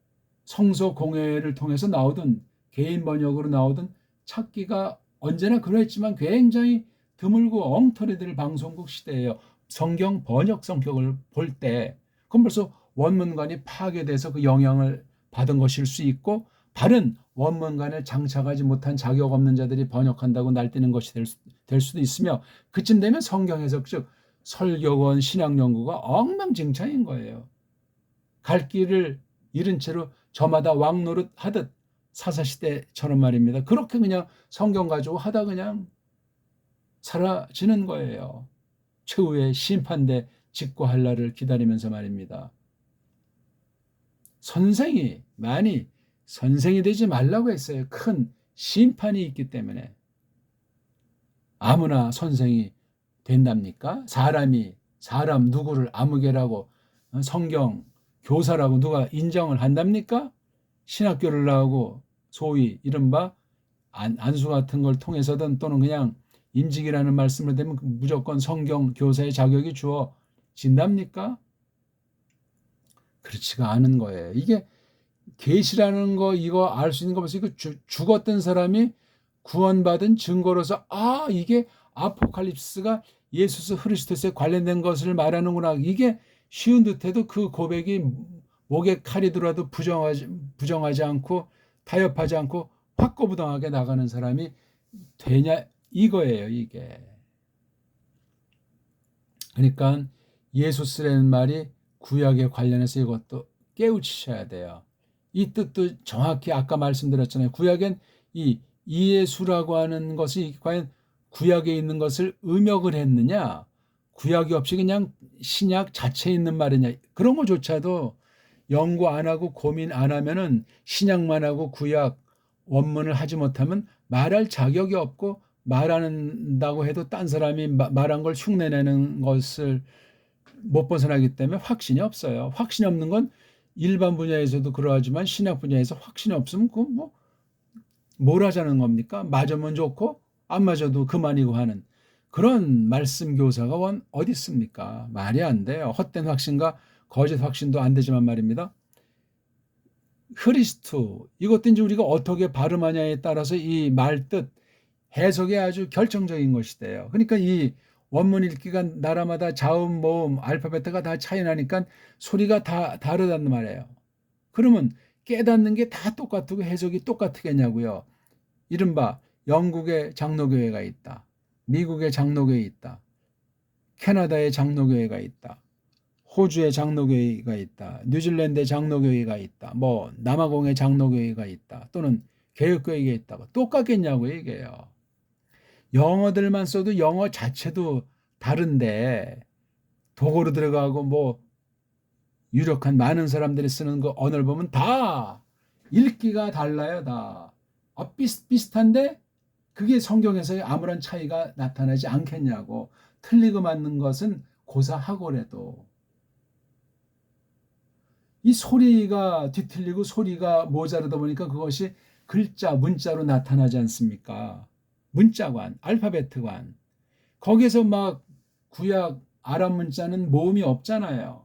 성서 공회를 통해서 나오든 개인 번역으로 나오든 찾기가 언제나 그랬지만 굉장히 드물고 엉터리들 방송국 시대예요. 성경 번역 성격을 볼 때 그럼 벌써 원문관이 파괴돼서 그 영향을 받은 것일 수 있고 바른 원문관에 장착하지 못한 자격 없는 자들이 번역한다고 날뛰는 것이 될 수도 있으며 그쯤 되면 성경 해석 즉 설교원 신학연구가 엉망진창인 거예요. 갈 길을 잃은 채로 저마다 왕노릇 하듯 사사시대처럼 말입니다. 그렇게 그냥 성경 가지고 하다 그냥 사라지는 거예요. 최후의 심판대 직고할 날을 기다리면서 말입니다. 선생이 많이 선생이 되지 말라고 했어요. 큰 심판이 있기 때문에. 아무나 선생이 된답니까? 사람 누구를 아무개라고 성경 교사라고 누가 인정을 한답니까? 신학교를 나오고 소위 이른바 안수 같은 걸 통해서든 또는 그냥 임직이라는 말씀을 대면 무조건 성경 교사의 자격이 주어진답니까? 그렇지가 않은 거예요. 이게 계시라는 거 이거 알 수 있는 거 벌써 이거 죽었던 사람이 구원받은 증거로서 이게 아포칼립스가 예수 그리스도에 관련된 것을 말하는구나. 이게 쉬운 듯해도 그 고백이 목에 칼이 들어도 부정하지 않고 타협하지 않고 확고부동하게 나가는 사람이 되냐 이거예요. 이게. 그러니까 예수스라는 말이 구약에 관련해서 이것도 깨우치셔야 돼요. 이 뜻도 정확히 아까 말씀드렸잖아요. 구약엔 이 이예수라고 하는 것이 과연 구약에 있는 것을 음역을 했느냐 구약이 없이 그냥 신약 자체에 있는 말이냐 그런 것조차도 연구 안 하고 고민 안 하면은 신약만 하고 구약 원문을 하지 못하면 말할 자격이 없고 말한다고 해도 딴 사람이 말한 걸 흉내내는 것을 못 벗어나기 때문에 확신이 없어요. 확신이 없는 건 일반 분야에서도 그러하지만 신약 분야에서 확신이 없으면 그 뭘 하자는 겁니까? 맞으면 좋고 안 맞아도 그만이고 하는 그런 말씀 교사가 어디 있습니까? 말이 안 돼요. 헛된 확신과 거짓 확신도 안 되지만 말입니다. 크리스투 이것도 이제 우리가 어떻게 발음하냐에 따라서 이 말뜻 해석이 아주 결정적인 것이 돼요. 그러니까 이 원문 읽기가 나라마다 자음, 모음, 알파벳가 다 차이 나니까 소리가 다 다르단 말이에요. 그러면 깨닫는 게 다 똑같고 해석이 똑같겠냐고요. 이른바 영국의 장로교회가 있다. 미국의 장로교회 있다. 캐나다의 장로교회가 있다. 호주의 장로교회가 있다. 뉴질랜드의 장로교회가 있다. 뭐 남아공의 장로교회가 있다. 또는 개혁교회가 있다고 똑같겠냐고요. 이게요. 영어들만 써도 영어 자체도 다른데 도구로 들어가고 뭐 유력한 많은 사람들이 쓰는 그 언어를 보면 다 읽기가 달라요. 다 비슷한데 그게 성경에서의 아무런 차이가 나타나지 않겠냐고. 틀리고 맞는 것은 고사하고라도 이 소리가 뒤틀리고 소리가 모자르다 보니까 그것이 글자, 문자로 나타나지 않습니까? 문자관, 알파벳관. 거기에서 막 구약 아람 문자는 모음이 없잖아요.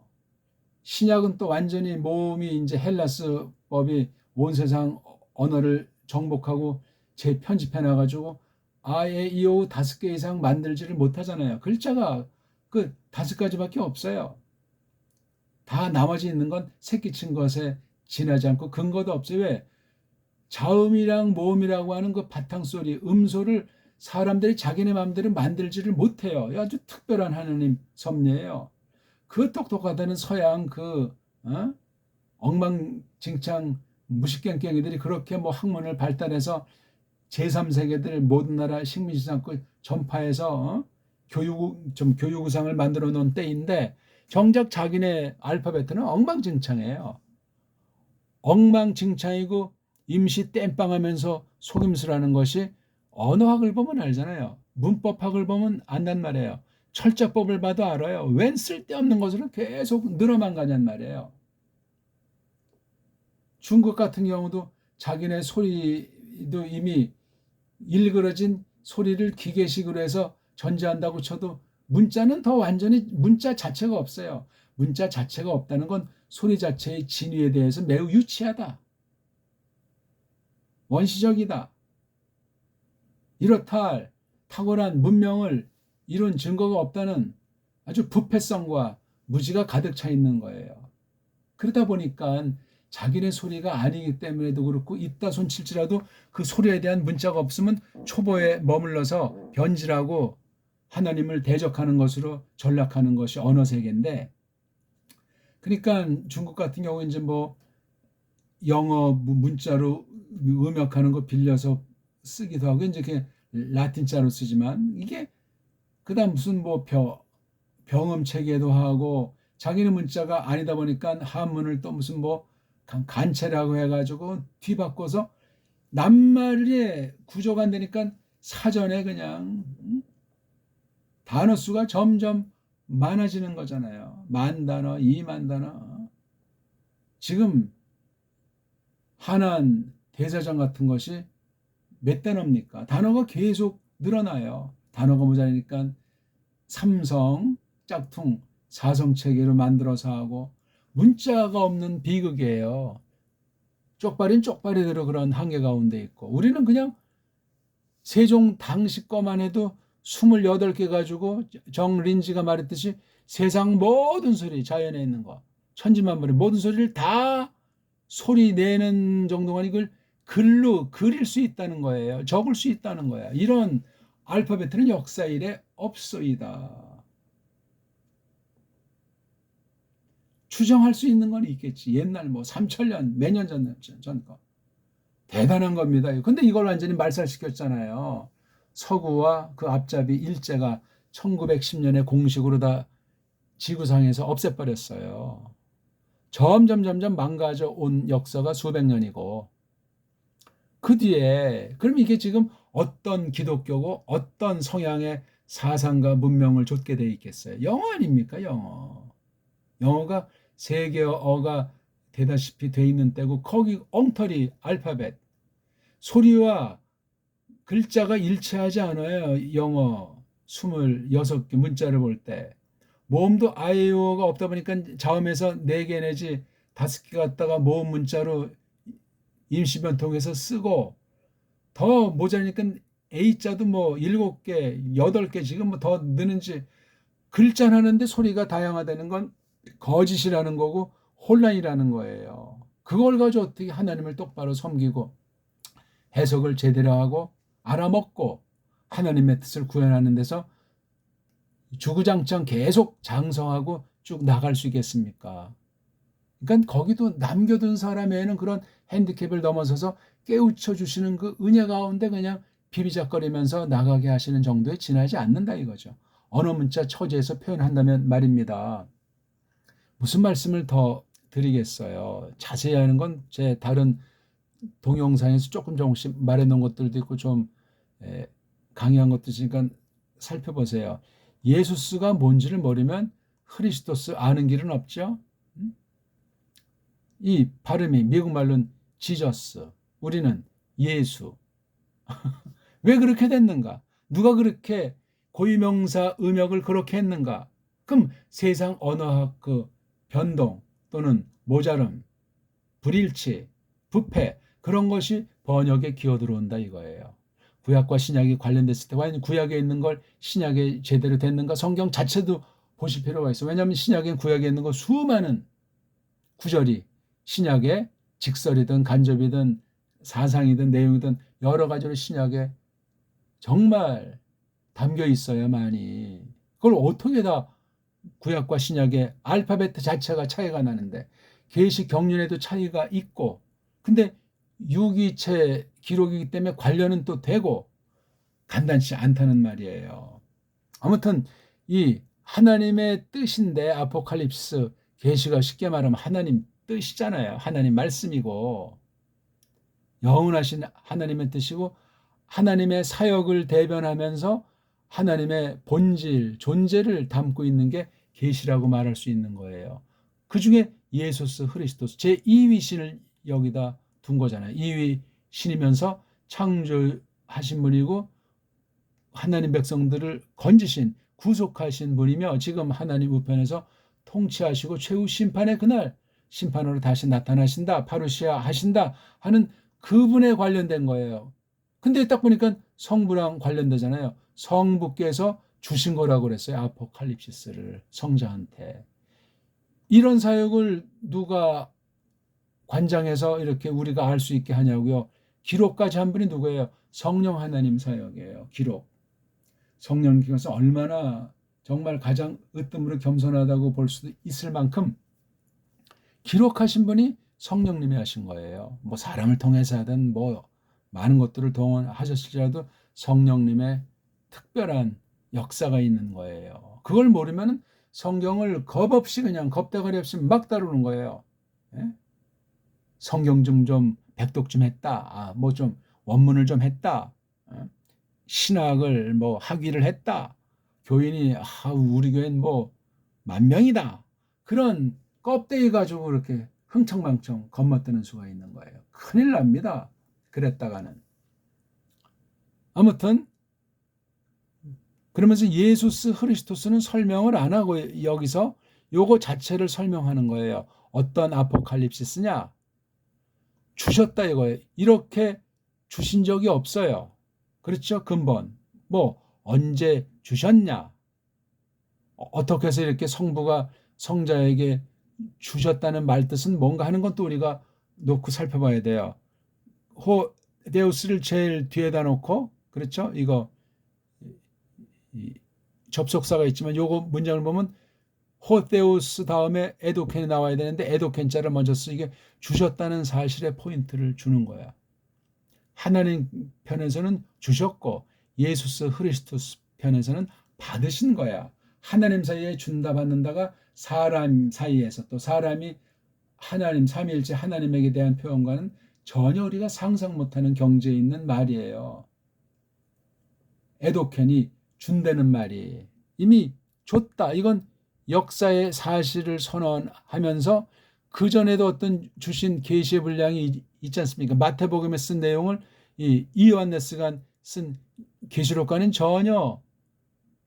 신약은 또 완전히 모음이 이제 헬라스법이 온 세상 언어를 정복하고 재편집해 놔가지고 아예 이오 5개 이상 만들지를 못하잖아요. 글자가 그 5가지밖에 없어요. 다 나머지 있는 건 새끼친 것에 지나지 않고 근거도 없어요. 왜? 자음이랑 모음이라고 하는 그 바탕소리, 음소를 사람들이 자기네 마음대로 만들지를 못해요. 아주 특별한 하나님 섭리예요. 그 똑똑하다는 서양 엉망진창 무식갱갱이들이 그렇게 뭐 학문을 발달해서 제3세계들 모든 나라 식민지상국 전파해서 교육우상을 만들어 놓은 때인데 정작 자기네 알파벳은 엉망진창이에요. 엉망진창이고 임시 땜빵하면서 속임수라는 것이 언어학을 보면 알잖아요. 문법학을 보면 안단 말이에요. 철자법을 봐도 알아요. 웬 쓸데없는 것으로 계속 늘어만 가냔 말이에요. 중국 같은 경우도 자기네 소리도 이미 일그러진 소리를 기계식으로 해서 전제한다고 쳐도 문자는 더 완전히 문자 자체가 없어요. 문자 자체가 없다는 건 소리 자체의 진위에 대해서 매우 유치하다. 원시적이다. 이렇다 할 탁월한 문명을 이룬 증거가 없다는 아주 부패성과 무지가 가득 차 있는 거예요. 그러다 보니까 자기네 소리가 아니기 때문에도 그렇고 있다 손칠지라도 그 소리에 대한 문자가 없으면 초보에 머물러서 변질하고 하나님을 대적하는 것으로 전락하는 것이 언어 세계인데, 그러니까 중국 같은 경우 이제 뭐 영어 문자로 음역하는 거 빌려서 쓰기도 하고 이제 그게 라틴자로 쓰지만 이게 그다음 무슨 뭐 병음 체계도 하고 자기는 문자가 아니다 보니까 한문을 또 무슨 뭐 간체라고 해가지고 뒤바꿔서 낱말의 구조가 안 되니까 사전에 그냥 단어 수가 점점 많아지는 거잖아요. 10,000단어, 20,000단어. 지금 한한 대사전 같은 것이 몇 단어입니까? 단어가 계속 늘어나요. 단어가 모자라니까 삼성, 짝퉁, 사성 체계로 만들어서 하고 문자가 없는 비극이에요. 쪽발인 쪽발이대로 그런 한계 가운데 있고 우리는 그냥 세종 당시 거만 해도 28개 가지고 정린지가 말했듯이 세상 모든 소리 자연에 있는 거 천지만물의 모든 소리를 다 소리 내는 정도가 이걸 글로 그릴 수 있다는 거예요. 적을 수 있다는 거야. 이런 알파벳은 역사 이래 없소이다. 추정할 수 있는 건 있겠지. 옛날 뭐 3,000년, 몇 년 전 거. 대단한 겁니다. 근데 이걸 완전히 말살시켰잖아요. 서구와 그 앞잡이 일제가 1910년에 공식으로 다 지구상에서 없애버렸어요. 점점 망가져 온 역사가 수백 년이고 그 뒤에 그럼 이게 지금 어떤 기독교고 어떤 성향의 사상과 문명을 좇게 돼 있겠어요? 영어 아닙니까? 영어가 세계어가 되다시피 돼 있는 때고 거기 엉터리 알파벳 소리와 글자가 일치하지 않아요. 영어 26개 문자를 볼 때. 모음도 아이오가 없다 보니까 자음에서 4개 내지 5개 갖다가 모음 문자로 임시변통해서 쓰고 더 모자니까 A자도 뭐 7개, 8개 지금 뭐 더 느는지 글자 하는데 소리가 다양화되는 건 거짓이라는 거고 혼란이라는 거예요. 그걸 가지고 어떻게 하나님을 똑바로 섬기고 해석을 제대로 하고 알아먹고 하나님의 뜻을 구현하는 데서 주구장창 계속 장성하고 쭉 나갈 수 있겠습니까? 그러니까 거기도 남겨둔 사람에는 그런 핸디캡을 넘어서서 깨우쳐 주시는 그 은혜 가운데 그냥 비비작거리면서 나가게 하시는 정도에 지나지 않는다 이거죠. 언어 문자 처지에서 표현한다면 말입니다. 무슨 말씀을 더 드리겠어요. 자세히 하는 건 제 다른 동영상에서 조금씩 말해놓은 것들도 있고 좀 강의한 것도 있으니까 살펴보세요. 예수스가 뭔지를 모르면 크리스토스 아는 길은 없죠. 이 발음이 미국 말로는 지저스, 우리는 예수. 왜 그렇게 됐는가? 누가 그렇게 고유명사 음역을 그렇게 했는가? 그럼 세상 언어학 그 변동 또는 모자름, 불일치, 부패 그런 것이 번역에 기어 들어온다 이거예요. 구약과 신약이 관련됐을 때 과연 구약에 있는 걸 신약에 제대로 됐는가? 성경 자체도 보실 필요가 있어. 왜냐하면 신약에 구약에 있는 거 수많은 구절이 신약에 직설이든 간접이든 사상이든 내용이든 여러 가지로 신약에 정말 담겨 있어야만이 그걸 어떻게 다 구약과 신약의 알파벳 자체가 차이가 나는데 계시 경륜에도 차이가 있고 근데 유기체 기록이기 때문에 관련은 또 되고 간단치 않다는 말이에요. 아무튼 이 하나님의 뜻인데 아포칼립스 계시가 쉽게 말하면 하나님 뜻이잖아요. 하나님 말씀이고 영원하신 하나님의 뜻이고 하나님의 사역을 대변하면서 하나님의 본질, 존재를 담고 있는 게 계시라고 말할 수 있는 거예요. 그 중에 예수스 그리스도스 제2위 신을 여기다 둔 거잖아요. 2위 신이면서 창조하신 분이고 하나님 백성들을 건지신 구속하신 분이며 지금 하나님 우편에서 통치하시고 최후 심판의 그날 심판으로 다시 나타나신다, 파루시아 하신다 하는 그분에 관련된 거예요. 근데 딱 보니까 성부랑 관련되잖아요. 성부께서 주신 거라고 그랬어요. 아포칼립시스를 성자한테. 이런 사역을 누가 관장해서 이렇게 우리가 알 수 있게 하냐고요. 기록까지 한 분이 누구예요? 성령 하나님 사역이에요. 기록. 성령께서 얼마나 정말 가장 으뜸으로 겸손하다고 볼 수도 있을 만큼 기록하신 분이 성령님이 하신 거예요. 뭐 사람을 통해서 하든 뭐 많은 것들을 동원하셨을지라도 성령님의 특별한 역사가 있는 거예요. 그걸 모르면 성경을 겁없이 그냥 겁대가리 없이 막 다루는 거예요. 예? 성경 좀 백독 좀 했다. 뭐 좀 원문을 좀 했다. 신학을 뭐 학위를 했다. 교인이 우리 교회는 뭐 10,000명이다. 그런 껍데기 가지고 그렇게 흥청망청 건너뜨는 수가 있는 거예요. 큰일 납니다. 그랬다가는. 아무튼 그러면서 예수스 그리스도스는 설명을 안 하고 여기서 요거 자체를 설명하는 거예요. 어떤 아포칼립시스냐? 주셨다 이거예요. 이렇게 주신 적이 없어요. 그렇죠? 근본. 뭐 언제 주셨냐? 어떻게 해서 이렇게 성부가 성자에게 주셨다는 말뜻은 뭔가 하는 건 또 우리가 놓고 살펴봐야 돼요. 데우스를 제일 뒤에다 놓고 그렇죠? 이거 접속사가 있지만 요거 문장을 보면 호데우스 다음에 에도켄이 나와야 되는데 에도켄자를 먼저 쓰게 주셨다는 사실에 포인트를 주는 거야. 하나님 편에서는 주셨고 예수스 그리스도스 편에서는 받으신 거야. 하나님 사이에 준다 받는다가 사람 사이에서 또 사람이 하나님 삼위일체 하나님에게 대한 표현과는 전혀 우리가 상상 못하는 경지에 있는 말이에요. 에도켄이 준다는 말이 이미 줬다. 이건 역사의 사실을 선언하면서 그 전에도 어떤 주신 계시의 분량이 있지 않습니까? 마태복음에 쓴 내용을 이 요한네스가 쓴 계시록과는 전혀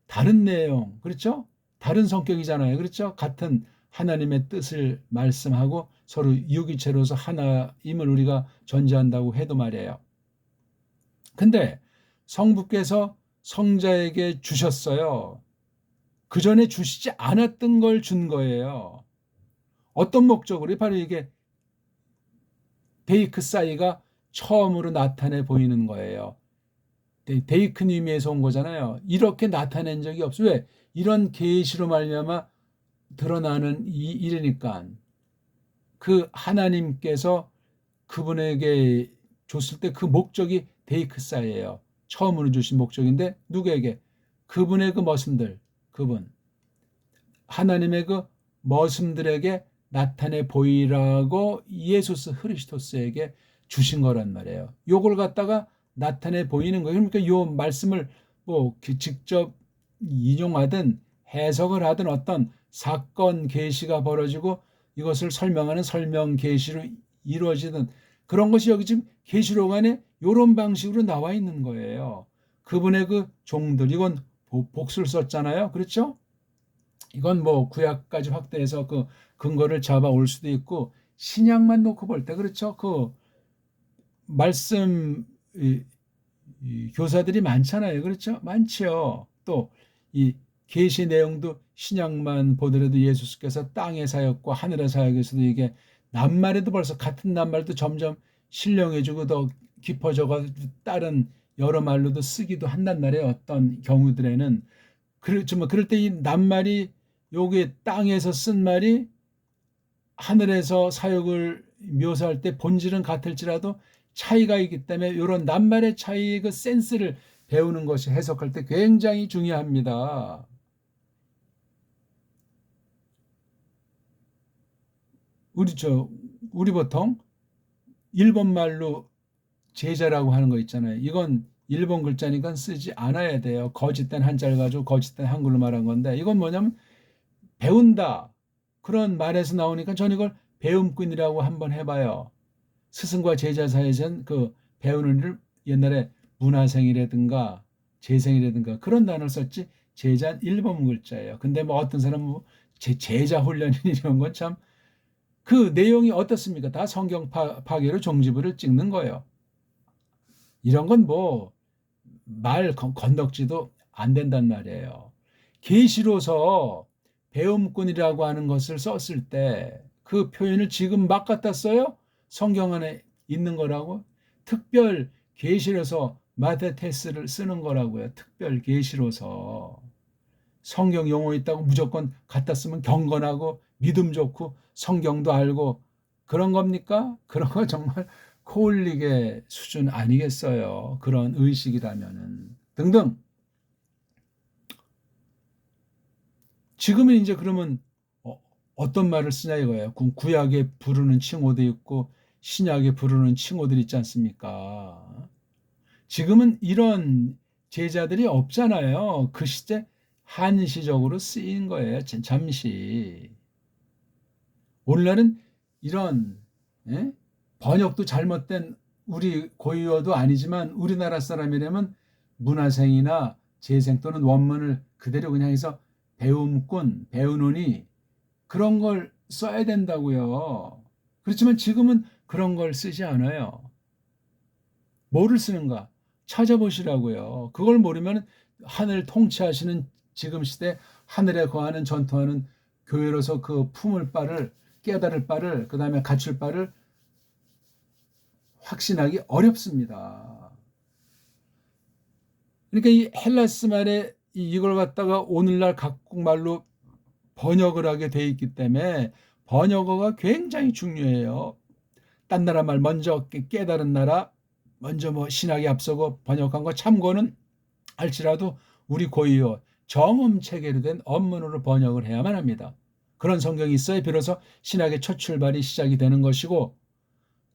다른 내용, 그렇죠? 다른 성격이잖아요. 그렇죠? 같은 하나님의 뜻을 말씀하고 서로 유기체로서 하나임을 우리가 전제한다고 해도 말이에요. 근데 성부께서 성자에게 주셨어요. 그 전에 주시지 않았던 걸 준 거예요. 어떤 목적으로? 바로 이게 데이크사이가 처음으로 나타내 보이는 거예요. 데이크님에서 온 거잖아요. 이렇게 나타낸 적이 없어요. 왜? 이런 계시로 말미암아 드러나는 이 일이니까 그 하나님께서 그분에게 줬을 때 그 목적이 데이크사이예요. 처음으로 주신 목적인데 누구에게? 그분의 그 머슴들, 그분 하나님의 그 머슴들에게 나타내 보이라고 예수스 그리스도스에게 주신 거란 말이에요. 요걸 갖다가 나타내 보이는 거예요. 그러니까 요 말씀을 뭐 직접 인용하든 해석을 하든 어떤 사건 계시가 벌어지고 이것을 설명하는 설명 계시로 이루어지던 그런 것이 여기 지금 계시록 안에 이런 방식으로 나와 있는 거예요. 그분의 그 종들, 이건 복수를 썼잖아요. 그렇죠? 이건 뭐 구약까지 확대해서 그 근거를 잡아올 수도 있고, 신약만 놓고 볼 때 그렇죠? 그 말씀 이 교사들이 많잖아요. 그렇죠? 많지요. 또 이 계시 내용도 신약만 보더라도 예수께서 땅의 사역과 하늘의 사역에서도 이게 낱말에도 벌써 같은 낱말도 점점 신령해지고 더 깊어져가 다른 여러 말로도 쓰기도 한단 말이에요. 어떤 경우들에는 그렇지만 그럴 때 이 낱말이 요게 땅에서 쓴 말이 하늘에서 사역을 묘사할 때 본질은 같을지라도 차이가 있기 때문에 이런 낱말의 차이의 그 센스를 배우는 것이 해석할 때 굉장히 중요합니다. 우리 보통 일본말로 제자라고 하는 거 있잖아요. 이건 일본 글자니까 쓰지 않아야 돼요. 거짓된 한자를 가지고 거짓된 한글로 말한 건데, 이건 뭐냐면 배운다, 그런 말에서 나오니까 전 이걸 배움꾼이라고 한번 해봐요. 스승과 제자 사이에선 그 배우는 일을 옛날에 문화생이라든가 재생이라든가 그런 단어를 썼지, 제자는 일본 글자예요. 근데 뭐 어떤 사람은 뭐 제자 훈련 이런 건 참 그 내용이 어떻습니까? 다 성경 파괴로 종지부를 찍는 거예요. 이런 건 뭐 말 건덕지도 안 된단 말이에요. 계시로서 배움꾼이라고 하는 것을 썼을 때 그 표현을 지금 막 갖다 써요? 성경 안에 있는 거라고? 특별 계시로서 마테테스를 쓰는 거라고요. 특별 계시로서. 성경 용어 있다고 무조건 갖다 쓰면 경건하고 믿음 좋고 성경도 알고 그런 겁니까? 그런 거 정말 코올릭의 수준 아니겠어요? 그런 의식이라면은 등등. 지금은 이제 그러면 어떤 말을 쓰냐 이거예요. 구약에 부르는 칭호도 있고 신약에 부르는 칭호들 있지 않습니까? 지금은 이런 제자들이 없잖아요. 그 시대 한시적으로 쓰인 거예요. 잠시. 오늘날은 이런 예? 번역도 잘못된 우리 고유어도 아니지만 우리나라 사람이라면 문화생이나 재생 또는 원문을 그대로 그냥 해서 배움꾼, 배우노니 그런 걸 써야 된다고요. 그렇지만 지금은 그런 걸 쓰지 않아요. 뭐를 쓰는가? 찾아보시라고요. 그걸 모르면 하늘 통치하시는 지금 시대 하늘에 거하는 전투하는 교회로서 그 품을 바를 깨달을 바를 그다음에 갖출 바를 확신하기 어렵습니다. 그러니까 이 헬라스 말에 이걸 갖다가 오늘날 각국말로 번역을 하게 돼 있기 때문에 번역어가 굉장히 중요해요. 딴 나라 말 먼저 깨달은 나라 먼저 뭐 신학에 앞서고 번역한 거 참고는 할지라도 우리 고유어 정음 체계로 된 언문으로 번역을 해야만 합니다. 그런 성경이 있어야 비로소 신학의 첫 출발이 시작이 되는 것이고,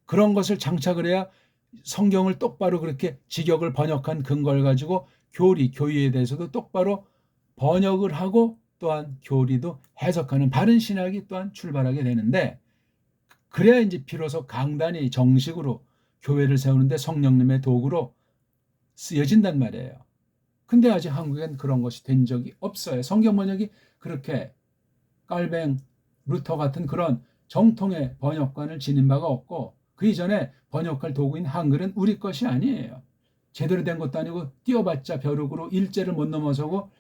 그런 것을 장착을 해야 성경을 똑바로 그렇게 직역을 번역한 근거를 가지고 교리에 대해서도 똑바로 번역을 하고 또한 교리도 해석하는 바른 신학이 또한 출발하게 되는데, 그래야 이제 비로소 강단이 정식으로 교회를 세우는데 성령님의 도구로 쓰여진단 말이에요. 근데 아직 한국엔 그런 것이 된 적이 없어요. 성경 번역이 그렇게 깔뱅, 루터 같은 그런 정통의 번역관을 지닌 바가 없고, 그 이전에 번역할 도구인 한글은 우리 것이 아니에요. 제대로 된 것도 아니고 띄워봤자 벼룩으로 일제를 못 넘어서고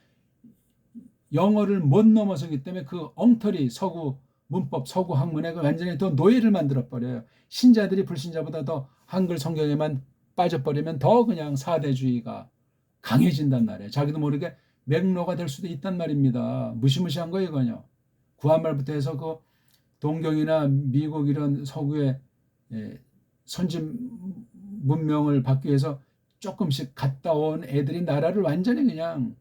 영어를 못 넘어서기 때문에 그 엉터리 서구 문법, 서구 학문에 완전히 더 노예를 만들어버려요. 신자들이 불신자보다 더 한글 성경에만 빠져버리면 더 그냥 사대주의가 강해진단 말이에요. 자기도 모르게 맥로가 될 수도 있단 말입니다. 무시무시한 거예요, 이거요. 구한말부터 해서 그 동경이나 미국 이런 서구의 선진 문명을 받기 위해서 조금씩 갔다 온 애들이 나라를 완전히 그냥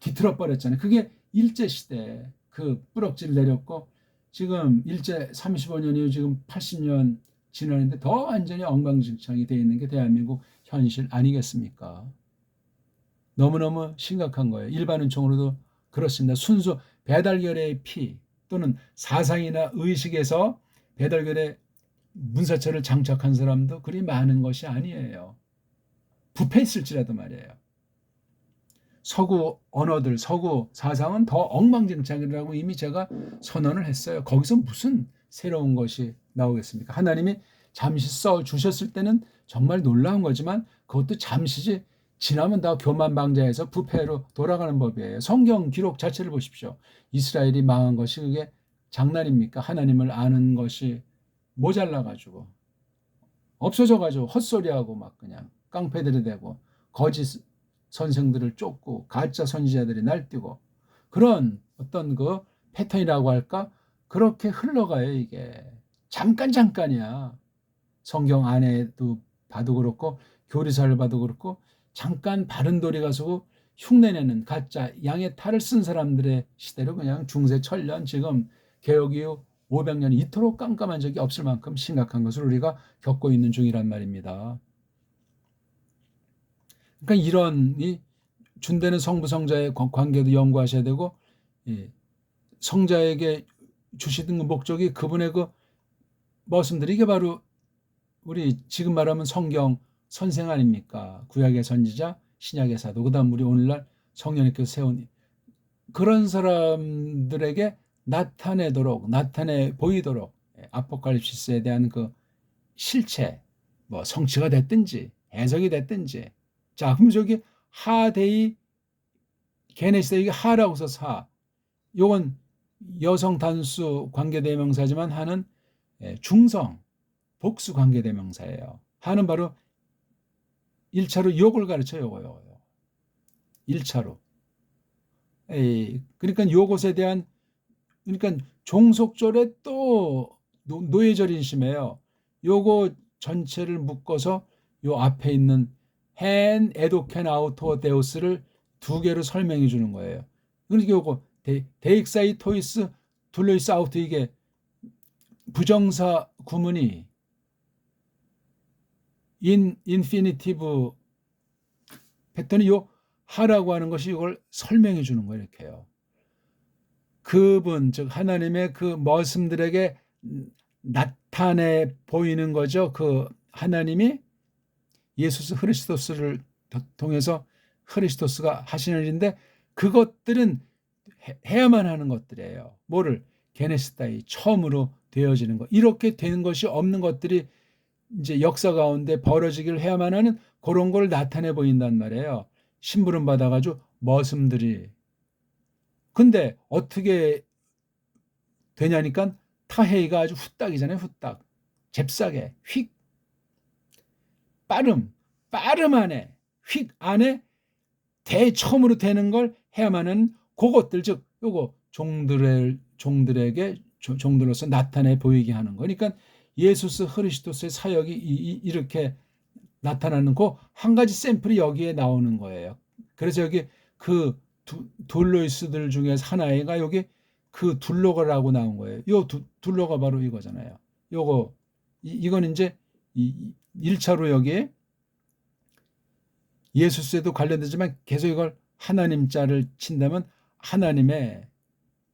뒤틀어 버렸잖아요. 그게 일제시대 그 뿌럭지를 내렸고, 지금 일제 35년 이후 지금 80년 지났는데 더 완전히 엉망진창이 되어 있는 게 대한민국 현실 아니겠습니까? 너무너무 심각한 거예요. 일반 은총으로도 그렇습니다. 순수 배달결의 피 또는 사상이나 의식에서 배달결에 문사처를 장착한 사람도 그리 많은 것이 아니에요. 부패했을지라도 말이에요. 서구 언어들, 서구 사상은 더 엉망진창이라고 이미 제가 선언을 했어요. 거기서 무슨 새로운 것이 나오겠습니까? 하나님이 잠시 써주셨을 때는 정말 놀라운 거지만 그것도 잠시지, 지나면 다 교만방자해서 부패로 돌아가는 법이에요. 성경 기록 자체를 보십시오. 이스라엘이 망한 것이 그게 장난입니까? 하나님을 아는 것이 모자라가지고 없어져가지고 헛소리하고 막 그냥 깡패들이 되고 거짓 선생들을 쫓고 가짜 선지자들이 날뛰고 그런 어떤 그 패턴이라고 할까? 그렇게 흘러가요. 이게 잠깐이야. 성경 안에도 봐도 그렇고 교리사를 봐도 그렇고 잠깐 바른도리 가서 흉내내는 가짜 양의 탈을 쓴 사람들의 시대로 그냥 중세천년 지금 개혁 이후 500년 이토록 깜깜한 적이 없을 만큼 심각한 것을 우리가 겪고 있는 중이란 말입니다. 그러니까 이런 이 준대는 성부 성자의 관계도 연구하셔야 되고, 성자에게 주시던 그 목적이 그분의 그 말씀들이 이게 바로 우리 지금 말하면 성경 선생 아닙니까? 구약의 선지자, 신약의 사도, 그다음 우리 오늘날 성령님께서 세운 그런 사람들에게 나타내 보이도록 아포칼립시스에 대한 그 실체, 뭐 성취가 됐든지 해석이 됐든지. 자, 그럼 저기 하데이 게네시스, 이게 하라고 써서 하. 요건 여성 단수 관계대명사지만 하는 중성 복수 관계대명사예요. 하는 바로 1차로 욕을 가르쳐요. 요거요. 1차로. 그러니까 요것에 대한, 그러니까 종속절에 또 노예절이 심해요. 요거 전체를 묶어서 요 앞에 있는 헨 에도켄 아우토 데우스를 두 개로 설명해 주는 거예요. 그러니까 요거 데익사이 토이스 둘로이스 아우트, 이게 부정사 구문이 인피니티브 패턴이 요 하라고 하는 것이 이걸 설명해 주는 거예요. 이렇게요. 그분, 즉 하나님의 그 말씀들에게 나타내 보이는 거죠. 그 하나님이 예수 그리스도스를 통해서 그리스도스가 하시는 일인데, 그것들은 해야만 하는 것들이에요. 뭐를? 게네시스다이, 처음으로 되어지는 것. 이렇게 되는 것이 없는 것들이 이제 역사 가운데 벌어지기를 해야만 하는 그런 걸 나타내 보인단 말이에요. 심부름 받아가지고 머슴들이. 근데 어떻게 되냐니까 타헤이가 아주 후딱이잖아요. 후딱. 잽싸게 휙. 빠름 안에 휙 안에 대처음으로 되는 걸 해야만 하는 그것들, 즉 요거 종들에게 종들로서 나타내 보이게 하는 거니까 예수스 그리스도스의 사역이 이렇게 나타나는 그 한 가지 샘플이 여기에 나오는 거예요. 그래서 여기 그 둘로이스들 중에 하나가 여기 그 둘로가라고 나온 거예요. 요 둘로가 바로 이거잖아요. 요거 이건 이제 1차로 여기에 예수스에도 관련되지만 계속 이걸 하나님 자를 친다면 하나님의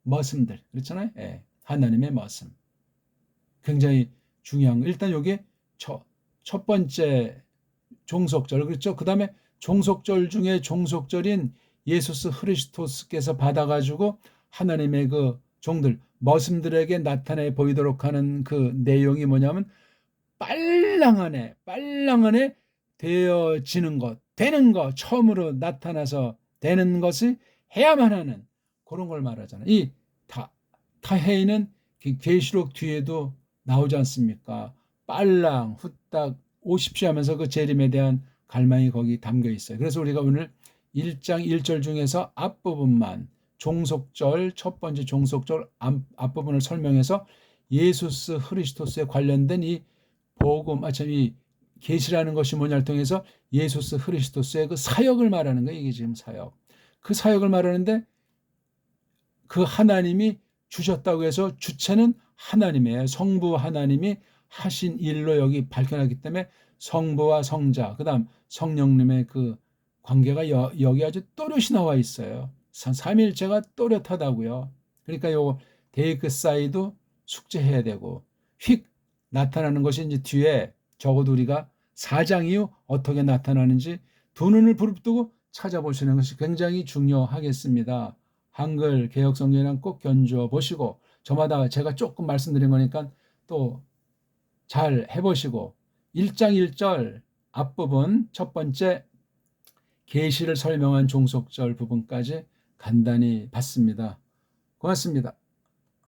머슴들, 그렇잖아요. 예, 하나님의 머슴. 굉장히 중요한 거. 일단 여기 첫 번째 종속절, 그렇죠. 그 다음에 종속절 중에 종속절인 예수스 그리스도스께서 받아가지고 하나님의 그 종들, 머슴들에게 나타내 보이도록 하는 그 내용이 뭐냐면 빨랑 안에 되어지는 것, 되는 것, 처음으로 나타나서 되는 것을 해야만 하는 그런 걸 말하잖아요. 이 타헤이는 계시록 뒤에도 나오지 않습니까? 빨랑 후딱 오십시오 하면서 그 재림에 대한 갈망이 거기 담겨 있어요. 그래서 우리가 오늘 1장 1절 중에서 앞부분만, 종속절, 첫 번째 종속절 앞부분을 설명해서 예수스 그리스도스에 관련된 이 복음, 이 계시라는 것이 뭐냐를 통해서 예수스 그리스도스의 그 사역을 말하는 거예요. 이게 지금 사역. 그 사역을 말하는데 그 하나님이 주셨다고 해서 주체는 하나님이에요. 성부 하나님이 하신 일로 여기 밝혀놨기 때문에 성부와 성자, 그 다음 성령님의 그 관계가 여기 아주 또렷이 나와 있어요. 삼위일체가 또렷하다고요. 그러니까 요거 데이크 사이도 숙제해야 되고 휙 나타나는 것이 이제 뒤에 적어도 우리가 4장 이후 어떻게 나타나는지 두 눈을 부릅뜨고 찾아보시는 것이 굉장히 중요하겠습니다. 한글 개역 성경이랑 꼭 견주어 보시고 저마다 제가 조금 말씀드린 거니까 또 잘 해보시고 1장 1절 앞부분 첫 번째 계시를 설명한 종속절 부분까지 간단히 봤습니다. 고맙습니다.